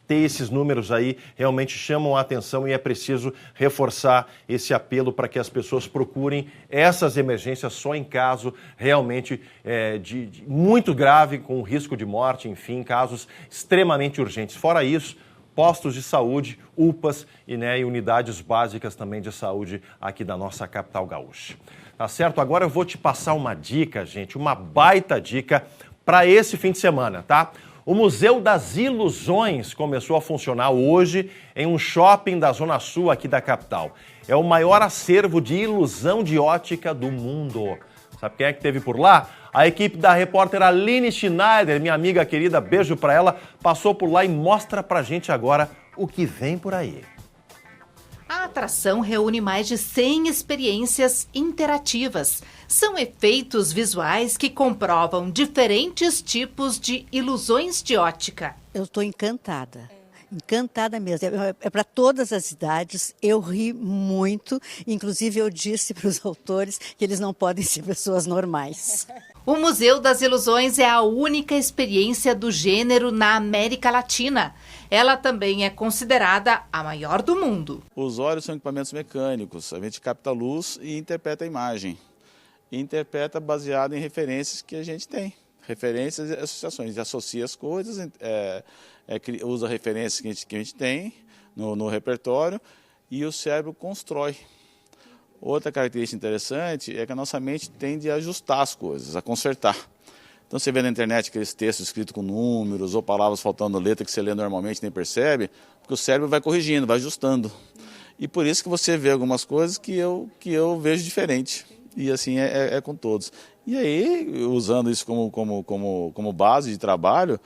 ter esses números aí realmente chamam a atenção e é preciso reforçar esse apelo para que as pessoas procurem essas emergências só em caso realmente de muito grave, com risco de morte, enfim, casos extremamente urgentes. Fora isso, postos de saúde, UPAs e unidades básicas também de saúde aqui da nossa capital gaúcha. Tá certo? Agora eu vou te passar uma dica, gente, uma baita dica para esse fim de semana, tá? O Museu das Ilusões começou a funcionar hoje em um shopping da Zona Sul aqui da capital. É o maior acervo de ilusão de ótica do mundo. Sabe quem é que esteve por lá? A equipe da repórter Aline Schneider, minha amiga querida, beijo pra ela, passou por lá e mostra pra gente agora o que vem por aí. A atração reúne mais de 100 experiências interativas. São efeitos visuais que comprovam diferentes tipos de ilusões de ótica. Eu estou encantada. Encantada mesmo. É para todas as idades. Eu ri muito. Inclusive, eu disse para os autores que eles não podem ser pessoas normais. O Museu das Ilusões é a única experiência do gênero na América Latina. Ela também é considerada a maior do mundo. Os olhos são equipamentos mecânicos. A gente capta a luz e interpreta a imagem. E interpreta baseado em referências que a gente tem. Referências e associações. A gente associa as coisas, usa referências que a gente tem no repertório e o cérebro constrói. Outra característica interessante é que a nossa mente tende a ajustar as coisas, a consertar. Então você vê na internet aqueles textos escritos com números ou palavras faltando letra que você lê normalmente e nem percebe, porque o cérebro vai corrigindo, vai ajustando. E por isso que você vê algumas coisas que eu vejo diferente. E assim é com todos. E aí, usando isso como base de trabalho,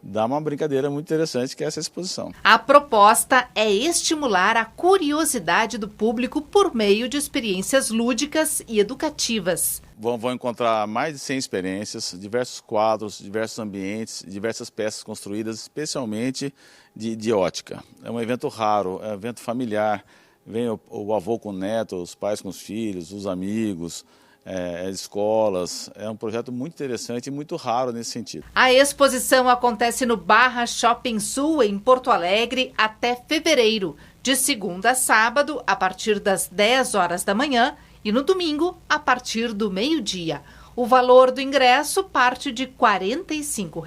dá uma brincadeira muito interessante que é essa exposição. A proposta é estimular a curiosidade do público por meio de experiências lúdicas e educativas. Vão encontrar mais de 100 experiências, diversos quadros, diversos ambientes, diversas peças construídas especialmente de ótica. É um evento raro, é um evento familiar. Vem o avô com o neto, os pais com os filhos, os amigos, escolas. É um projeto muito interessante e muito raro nesse sentido. A exposição acontece no Barra Shopping Sul, em Porto Alegre, até fevereiro, de segunda a sábado, a partir das 10 horas da manhã e no domingo, a partir do meio-dia. O valor do ingresso parte de R$ 45.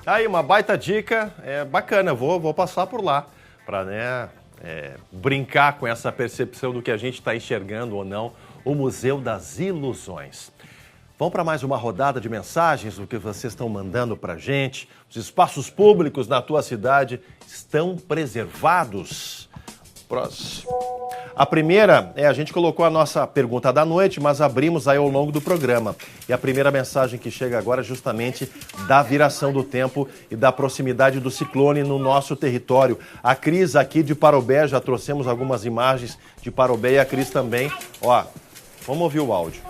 Aí, uma baita dica, bacana, vou passar por lá para brincar com essa percepção do que a gente está enxergando ou não, o Museu das Ilusões. Vamos para mais uma rodada de mensagens do que vocês estão mandando para a gente. Os espaços públicos na tua cidade estão preservados? Próximo. A primeira a gente colocou a nossa pergunta da noite, mas abrimos aí ao longo do programa. E a primeira mensagem que chega agora é justamente da viração do tempo e da proximidade do ciclone no nosso território. A Cris aqui de Parobé, já trouxemos algumas imagens de Parobé e a Cris também. Ó, vamos ouvir o áudio.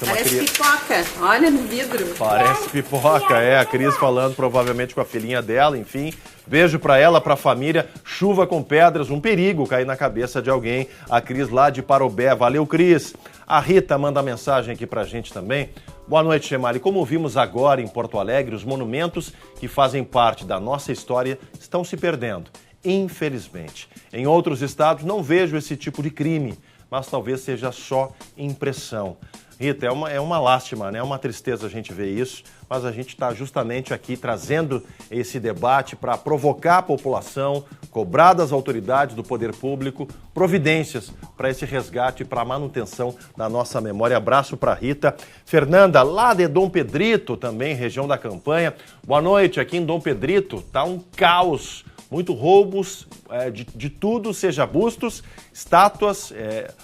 Parece pipoca, olha no vidro. Parece pipoca, a Cris falando provavelmente com a filhinha dela, enfim. Beijo pra ela, pra família. Chuva com pedras, um perigo cair na cabeça de alguém. A Cris lá de Parobé, valeu Cris. A Rita manda mensagem aqui pra gente também. Boa noite, Chemali. Como vimos agora em Porto Alegre, os monumentos que fazem parte da nossa história estão se perdendo, infelizmente. Em outros estados não vejo esse tipo de crime, mas talvez seja só impressão. Rita, é uma lástima, né? É uma tristeza a gente ver isso, mas a gente está justamente aqui trazendo esse debate para provocar a população, cobrar das autoridades do poder público providências para esse resgate, para a manutenção da nossa memória. Abraço para Rita. Fernanda, lá de Dom Pedrito, também região da Campanha. Boa noite, aqui em Dom Pedrito tá um caos. Muito roubos de tudo, seja bustos, estátuas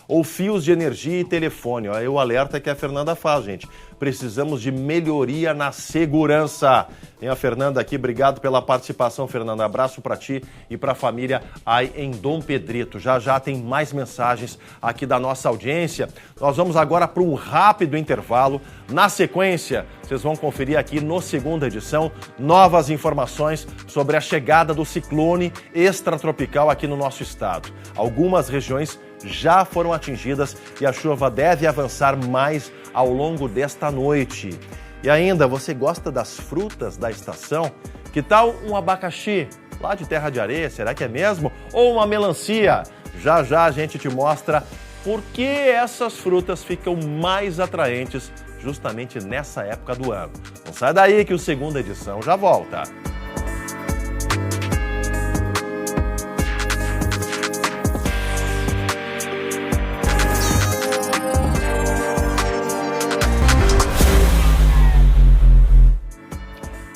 ou fios de energia e telefone. Aí o alerta que a Fernanda faz, gente. Precisamos de melhoria na segurança. Tem a Fernanda aqui, obrigado pela participação, Fernanda. Abraço para ti e para a família aí em Dom Pedrito. Já tem mais mensagens aqui da nossa audiência. Nós vamos agora para um rápido intervalo. Na sequência, vocês vão conferir aqui no segunda edição novas informações sobre a chegada do ciclone extratropical aqui no nosso estado. Algumas regiões já foram atingidas e a chuva deve avançar mais ao longo desta noite. E ainda, você gosta das frutas da estação? Que tal um abacaxi lá de Terra de Areia, será que é mesmo? Ou uma melancia? Já a gente te mostra por que essas frutas ficam mais atraentes justamente nessa época do ano. Não sai daí que o segunda edição já volta.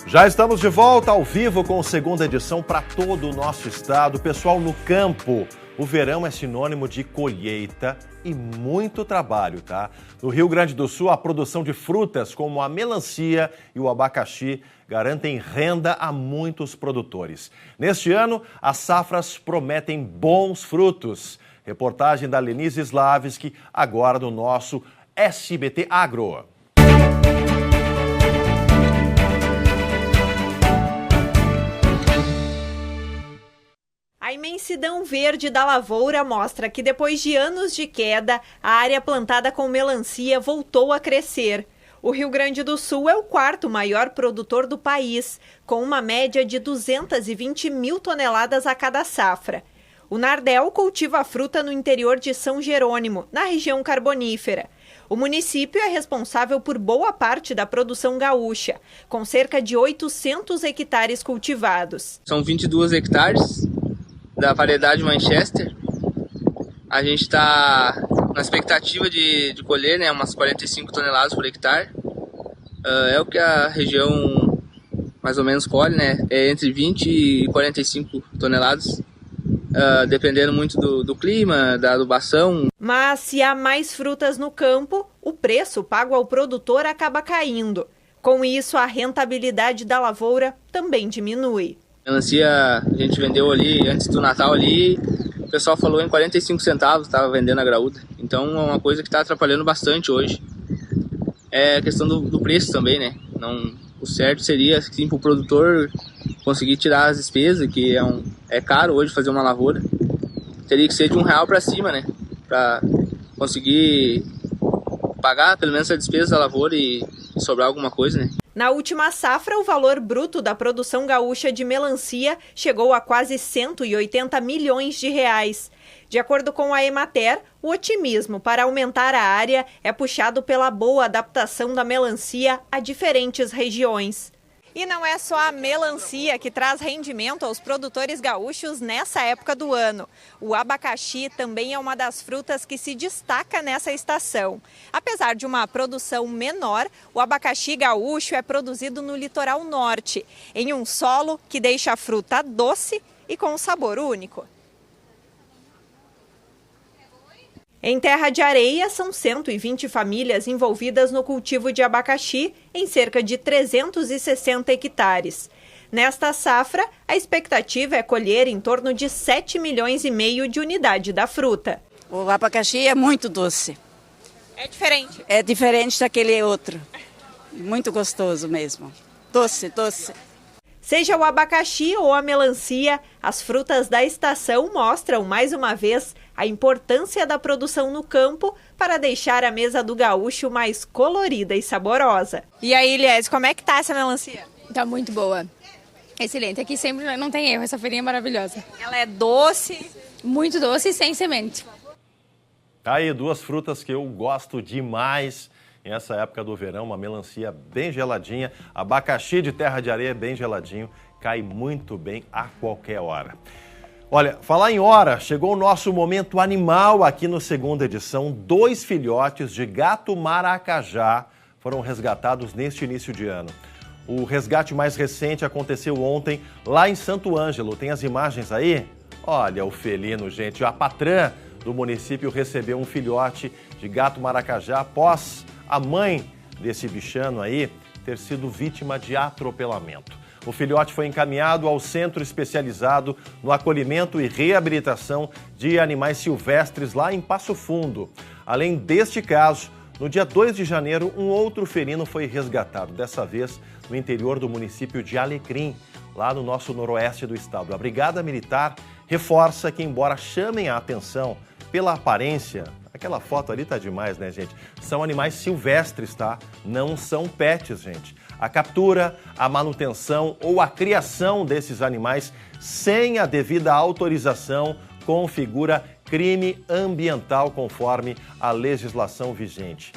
Já estamos de volta ao vivo com a segunda edição para todo o nosso estado. Pessoal, no campo, o verão é sinônimo de colheita e muito trabalho, tá? No Rio Grande do Sul, a produção de frutas como a melancia e o abacaxi garantem renda a muitos produtores. Neste ano, as safras prometem bons frutos. Reportagem da Lenise Slavski, agora no nosso SBT Agro. A imensidão verde da lavoura mostra que depois de anos de queda, a área plantada com melancia voltou a crescer. O Rio Grande do Sul é o quarto maior produtor do país, com uma média de 220 mil toneladas a cada safra. O Nardel cultiva a fruta no interior de São Jerônimo, na região carbonífera. O município é responsável por boa parte da produção gaúcha, com cerca de 800 hectares cultivados. São 22 hectares da variedade Manchester. A gente está na expectativa de colher, né, umas 45 toneladas por hectare. É o que a região mais ou menos colhe, né? É entre 20 e 45 toneladas, dependendo muito do clima, da adubação. Mas se há mais frutas no campo, o preço pago ao produtor acaba caindo. Com isso, a rentabilidade da lavoura também diminui. Melancia a gente vendeu ali antes do Natal ali, o pessoal falou em 45 centavos, estava vendendo a graúda. Então é uma coisa que está atrapalhando bastante hoje. É a questão do preço também, né? O certo seria assim, para o produtor conseguir tirar as despesas, que é caro hoje fazer uma lavoura. Teria que ser de R$1 para cima, né? Para conseguir pagar pelo menos a despesa da lavoura e sobrar alguma coisa, né? Na última safra, o valor bruto da produção gaúcha de melancia chegou a quase 180 milhões de reais. De acordo com a Emater, o otimismo para aumentar a área é puxado pela boa adaptação da melancia a diferentes regiões. E não é só a melancia que traz rendimento aos produtores gaúchos nessa época do ano. O abacaxi também é uma das frutas que se destaca nessa estação. Apesar de uma produção menor, o abacaxi gaúcho é produzido no litoral norte, em um solo que deixa a fruta doce e com um sabor único. Em Terra de Areia, são 120 famílias envolvidas no cultivo de abacaxi em cerca de 360 hectares. Nesta safra, a expectativa é colher em torno de 7,5 milhões de unidade da fruta. O abacaxi é muito doce. É diferente? É diferente daquele outro. Muito gostoso mesmo. Doce, doce. Seja o abacaxi ou a melancia, as frutas da estação mostram mais uma vez a importância da produção no campo para deixar a mesa do gaúcho mais colorida e saborosa. E aí, Lies, como é que tá essa melancia? Tá muito boa. Excelente. Aqui sempre não tem erro, essa feirinha é maravilhosa. Ela é doce? Muito doce e sem semente. Aí, duas frutas que eu gosto demais nessa época do verão, uma melancia bem geladinha, abacaxi de Terra de Areia bem geladinho, cai muito bem a qualquer hora. Olha, falar em hora, chegou o nosso momento animal aqui no segunda edição. 2 filhotes de gato maracajá foram resgatados neste início de ano. O resgate mais recente aconteceu ontem lá em Santo Ângelo. Tem as imagens aí? Olha o felino, gente. A patrã do município recebeu um filhote de gato maracajá após a mãe desse bichano aí ter sido vítima de atropelamento. O filhote foi encaminhado ao Centro Especializado no Acolhimento e Reabilitação de Animais Silvestres lá em Passo Fundo. Além deste caso, no dia 2 de janeiro, um outro felino foi resgatado, dessa vez no interior do município de Alecrim, lá no nosso noroeste do estado. A Brigada Militar reforça que, embora chamem a atenção pela aparência, aquela foto ali tá demais, né, gente? São animais silvestres, tá? Não são pets, gente. A captura, a manutenção ou a criação desses animais sem a devida autorização configura crime ambiental conforme a legislação vigente.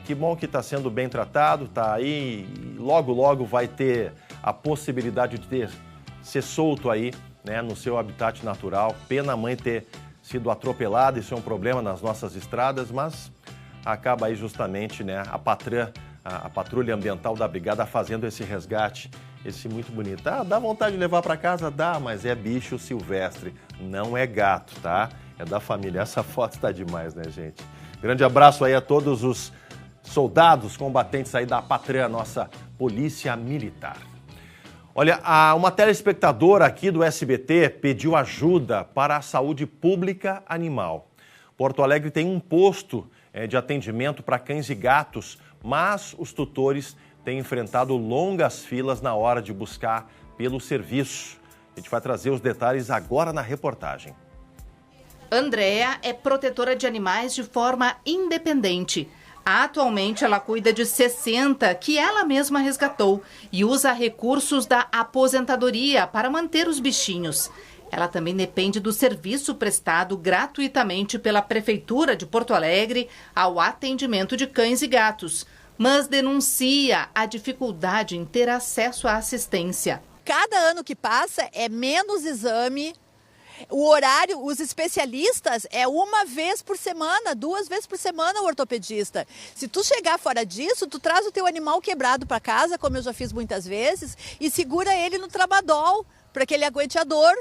Que bom que está sendo bem tratado, tá aí, e logo vai ter a possibilidade de ser solto aí, né, no seu habitat natural. Pena a mãe ter sido atropelada, isso é um problema nas nossas estradas, mas acaba aí justamente, né, a patrulha ambiental da Brigada fazendo esse resgate, esse muito bonito. Dá vontade de levar para casa? Dá, mas é bicho silvestre, não é gato, tá? É da família. Essa foto está demais, né, gente? Grande abraço aí a todos os soldados, combatentes aí da Patrã, nossa Polícia Militar. Olha, uma telespectadora aqui do SBT pediu ajuda para a saúde pública animal. Porto Alegre tem um posto de atendimento para cães e gatos, mas os tutores têm enfrentado longas filas na hora de buscar pelo serviço. A gente vai trazer os detalhes agora na reportagem. Andréa é protetora de animais de forma independente. Atualmente, ela cuida de 60 que ela mesma resgatou e usa recursos da aposentadoria para manter os bichinhos. Ela também depende do serviço prestado gratuitamente pela Prefeitura de Porto Alegre ao atendimento de cães e gatos, mas denuncia a dificuldade em ter acesso à assistência. Cada ano que passa é menos exame. O horário, os especialistas é 1 vez por semana, 2 vezes por semana o ortopedista. Se tu chegar fora disso, tu traz o teu animal quebrado para casa, como eu já fiz muitas vezes, e segura ele no tramadol para que ele aguente a dor.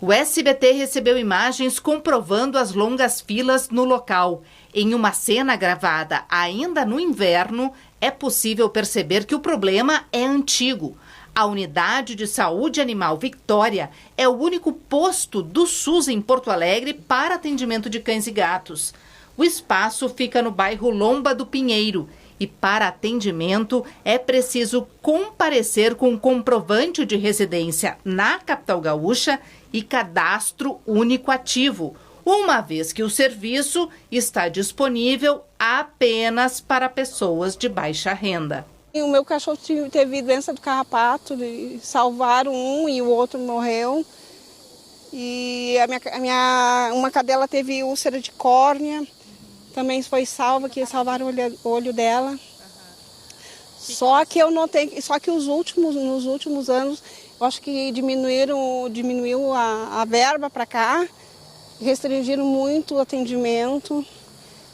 O SBT recebeu imagens comprovando as longas filas no local. Em uma cena gravada ainda no inverno, é possível perceber que o problema é antigo. A Unidade de Saúde Animal Victória é o único posto do SUS em Porto Alegre para atendimento de cães e gatos. O espaço fica no bairro Lomba do Pinheiro e para atendimento é preciso comparecer com comprovante de residência na capital gaúcha e cadastro único ativo, uma vez que o serviço está disponível apenas para pessoas de baixa renda. O meu cachorro teve doença do carrapato, salvaram um e o outro morreu. E uma cadela teve úlcera de córnea, também foi salva, que salvaram o olho dela. Só que eu notei, só que nos últimos anos, eu acho que diminuiu a verba para cá, restringiram muito o atendimento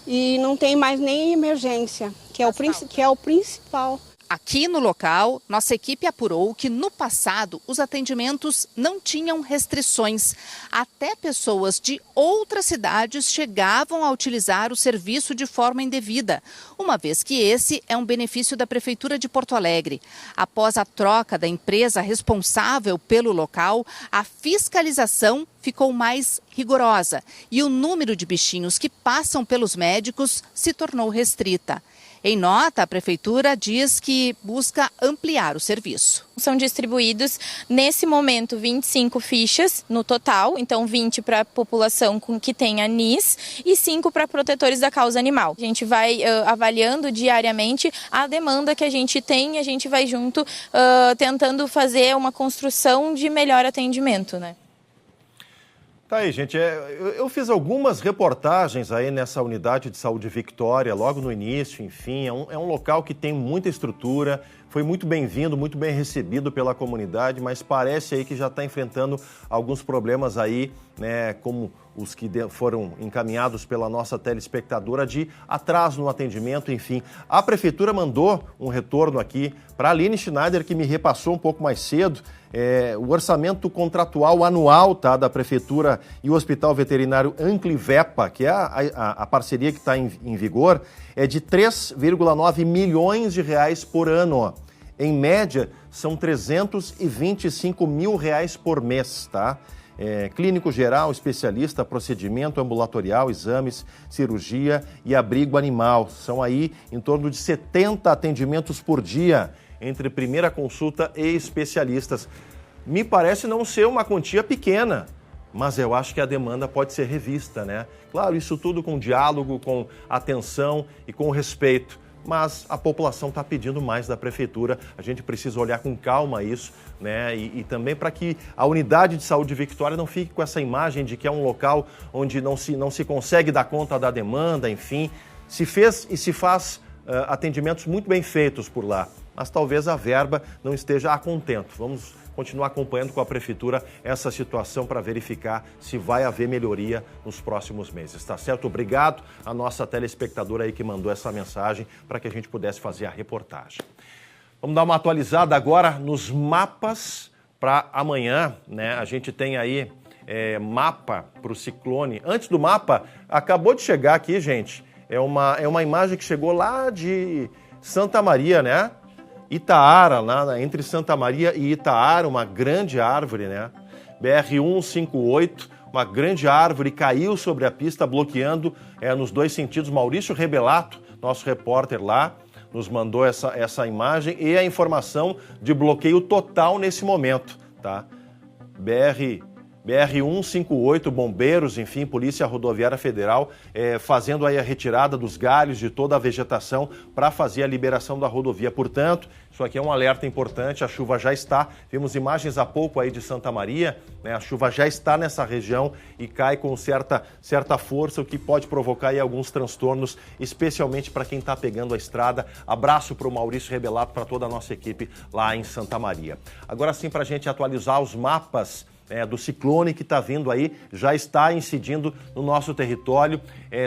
e não tem mais nem emergência, que é o principal. Aqui no local, nossa equipe apurou que no passado os atendimentos não tinham restrições. Até pessoas de outras cidades chegavam a utilizar o serviço de forma indevida, uma vez que esse é um benefício da Prefeitura de Porto Alegre. Após a troca da empresa responsável pelo local, a fiscalização ficou mais rigorosa e o número de bichinhos que passam pelos médicos se tornou restrita. Em nota, a Prefeitura diz que busca ampliar o serviço. São distribuídos, nesse momento, 25 fichas no total, então 20 para a população que tem anis e 5 para protetores da causa animal. A gente vai avaliando diariamente a demanda que a gente tem, a gente vai junto tentando fazer uma construção de melhor atendimento, né? Tá aí, gente. Eu fiz algumas reportagens aí nessa unidade de saúde Victória, logo no início, enfim. É um local que tem muita estrutura, foi muito bem-vindo, muito bem recebido pela comunidade, mas parece aí que já está enfrentando alguns problemas aí, né, como os que foram encaminhados pela nossa telespectadora de atraso no atendimento, enfim. A Prefeitura mandou um retorno aqui para a Aline Schneider, que me repassou um pouco mais cedo, o orçamento contratual anual, tá, da Prefeitura e o Hospital Veterinário Anclivepa, que é a parceria que está em vigor, é de 3,9 milhões de reais por ano. Em média, são 325 mil reais por mês, tá? Clínico geral, especialista, procedimento ambulatorial, exames, cirurgia e abrigo animal. São aí em torno de 70 atendimentos por dia, entre primeira consulta e especialistas. Me parece não ser uma quantia pequena, mas eu acho que a demanda pode ser revista, né? Claro, isso tudo com diálogo, com atenção e com respeito. Mas a população está pedindo mais da Prefeitura, a gente precisa olhar com calma isso, né? E também para que a unidade de saúde Victória não fique com essa imagem de que é um local onde não se consegue dar conta da demanda, enfim. Se fez e se faz atendimentos muito bem feitos por lá, mas talvez a verba não esteja a contento. Vamos continuar acompanhando com a Prefeitura essa situação para verificar se vai haver melhoria nos próximos meses. Tá certo? Obrigado à nossa telespectadora aí que mandou essa mensagem para que a gente pudesse fazer a reportagem. Vamos dar uma atualizada agora nos mapas para amanhã, né? A gente tem aí mapa para o ciclone. Antes do mapa, acabou de chegar aqui, gente, é uma imagem que chegou lá de Santa Maria, né? Itaara, lá entre Santa Maria e Itaara, uma grande árvore, né? BR-158, uma grande árvore caiu sobre a pista, bloqueando nos dois sentidos. Maurício Rebelato, nosso repórter lá, nos mandou essa imagem e a informação de bloqueio total nesse momento, tá? BR-158, bombeiros, enfim, Polícia Rodoviária Federal, fazendo aí a retirada dos galhos de toda a vegetação para fazer a liberação da rodovia. Portanto, isso aqui é um alerta importante, a chuva já está, vimos imagens há pouco aí de Santa Maria, né? A chuva já está nessa região e cai com certa força, o que pode provocar aí alguns transtornos, especialmente para quem está pegando a estrada. Abraço para o Maurício Rebelato, para toda a nossa equipe lá em Santa Maria. Agora sim, para a gente atualizar os mapas do ciclone que está vindo aí, já está incidindo no nosso território.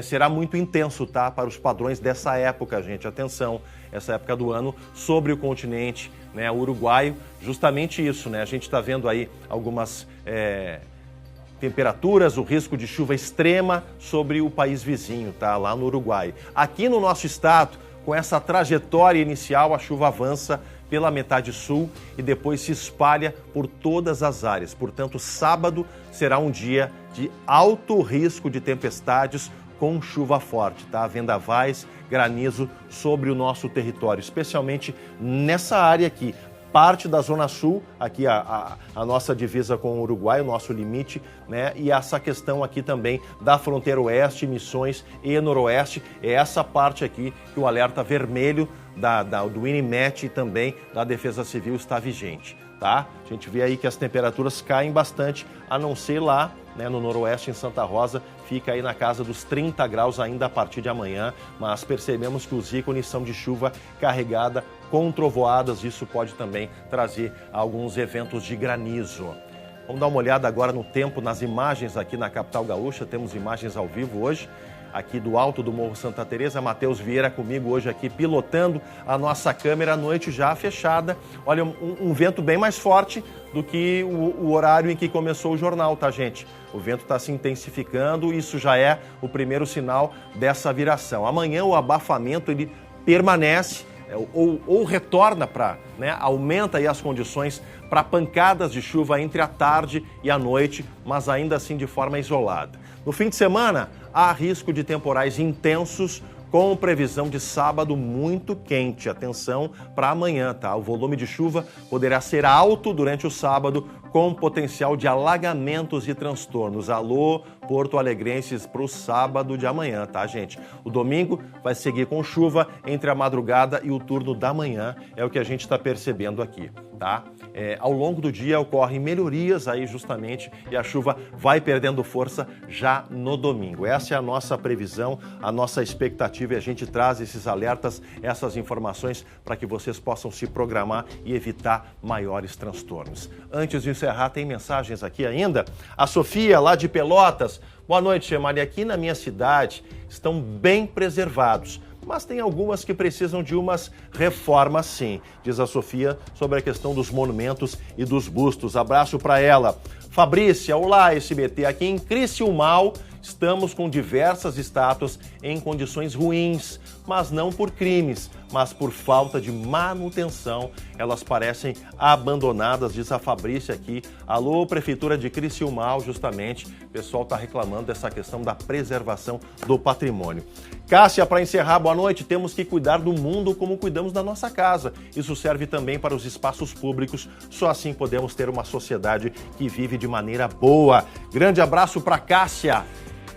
Será muito intenso, tá? Para os padrões dessa época, gente. Atenção, essa época do ano sobre o continente, né, uruguaio. Justamente isso, né? A gente está vendo aí algumas temperaturas, o risco de chuva extrema sobre o país vizinho, tá? Lá no Uruguai. Aqui no nosso estado, com essa trajetória inicial, a chuva avança pela metade sul e depois se espalha por todas as áreas. Portanto, sábado será um dia de alto risco de tempestades com chuva forte, tá? Vendavais, granizo sobre o nosso território, especialmente nessa área aqui. Parte da Zona Sul, aqui a nossa divisa com o Uruguai, o nosso limite, né? E essa questão aqui também da fronteira oeste, Missões e noroeste, é essa parte aqui que o alerta vermelho do INMET e também da Defesa Civil está vigente, tá? A gente vê aí que as temperaturas caem bastante, a não ser lá, né, no noroeste, em Santa Rosa, fica aí na casa dos 30 graus ainda a partir de amanhã, mas percebemos que os ícones são de chuva carregada com trovoadas, isso pode também trazer alguns eventos de granizo. Vamos dar uma olhada agora no tempo, nas imagens aqui na capital gaúcha, temos imagens ao vivo hoje. aqui do alto do Morro Santa Teresa. Matheus Vieira comigo hoje aqui pilotando a nossa câmera, a noite já fechada. Olha, um vento bem mais forte do que o horário em que começou o jornal, tá, gente? O vento está se intensificando, isso já é o primeiro sinal dessa viração. Amanhã o abafamento ele permanece ou retorna para, né, aumenta aí as condições para pancadas de chuva entre a tarde e a noite, mas ainda assim de forma isolada. No fim de semana, há risco de temporais intensos, com previsão de sábado muito quente. Atenção para amanhã, tá? O volume de chuva poderá ser alto durante o sábado, com potencial de alagamentos e transtornos. Alô, Porto Alegrenses, para o sábado de amanhã, tá, gente? O domingo vai seguir com chuva entre a madrugada e o turno da manhã, é o que a gente está percebendo aqui, tá? Ao longo do dia ocorrem melhorias aí justamente e a chuva vai perdendo força já no domingo. Essa é a nossa previsão, a nossa expectativa e a gente traz esses alertas, essas informações para que vocês possam se programar e evitar maiores transtornos. Antes de encerrar, tem mensagens aqui ainda. A Sofia, lá de Pelotas. Boa noite, Chemali. Aqui na minha cidade estão bem preservados, mas tem algumas que precisam de umas reformas sim, diz a Sofia sobre a questão dos monumentos e dos bustos. Abraço para ela. Fabrícia, olá SBT, aqui em Criciúmal estamos com diversas estátuas em condições ruins, mas não por crimes, mas por falta de manutenção. Elas parecem abandonadas, diz a Fabrícia aqui. Alô, Prefeitura de Criciúmal, justamente, o pessoal está reclamando dessa questão da preservação do patrimônio. Cássia, para encerrar, boa noite. Temos que cuidar do mundo como cuidamos da nossa casa. Isso serve também para os espaços públicos. Só assim podemos ter uma sociedade que vive de maneira boa. Grande abraço para Cássia.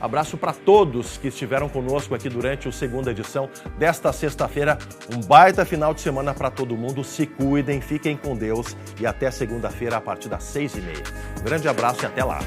Abraço para todos que estiveram conosco aqui durante a segunda edição desta sexta-feira. Um baita final de semana para todo mundo. Se cuidem, fiquem com Deus e até segunda-feira a partir das 6h30. Um grande abraço e até lá.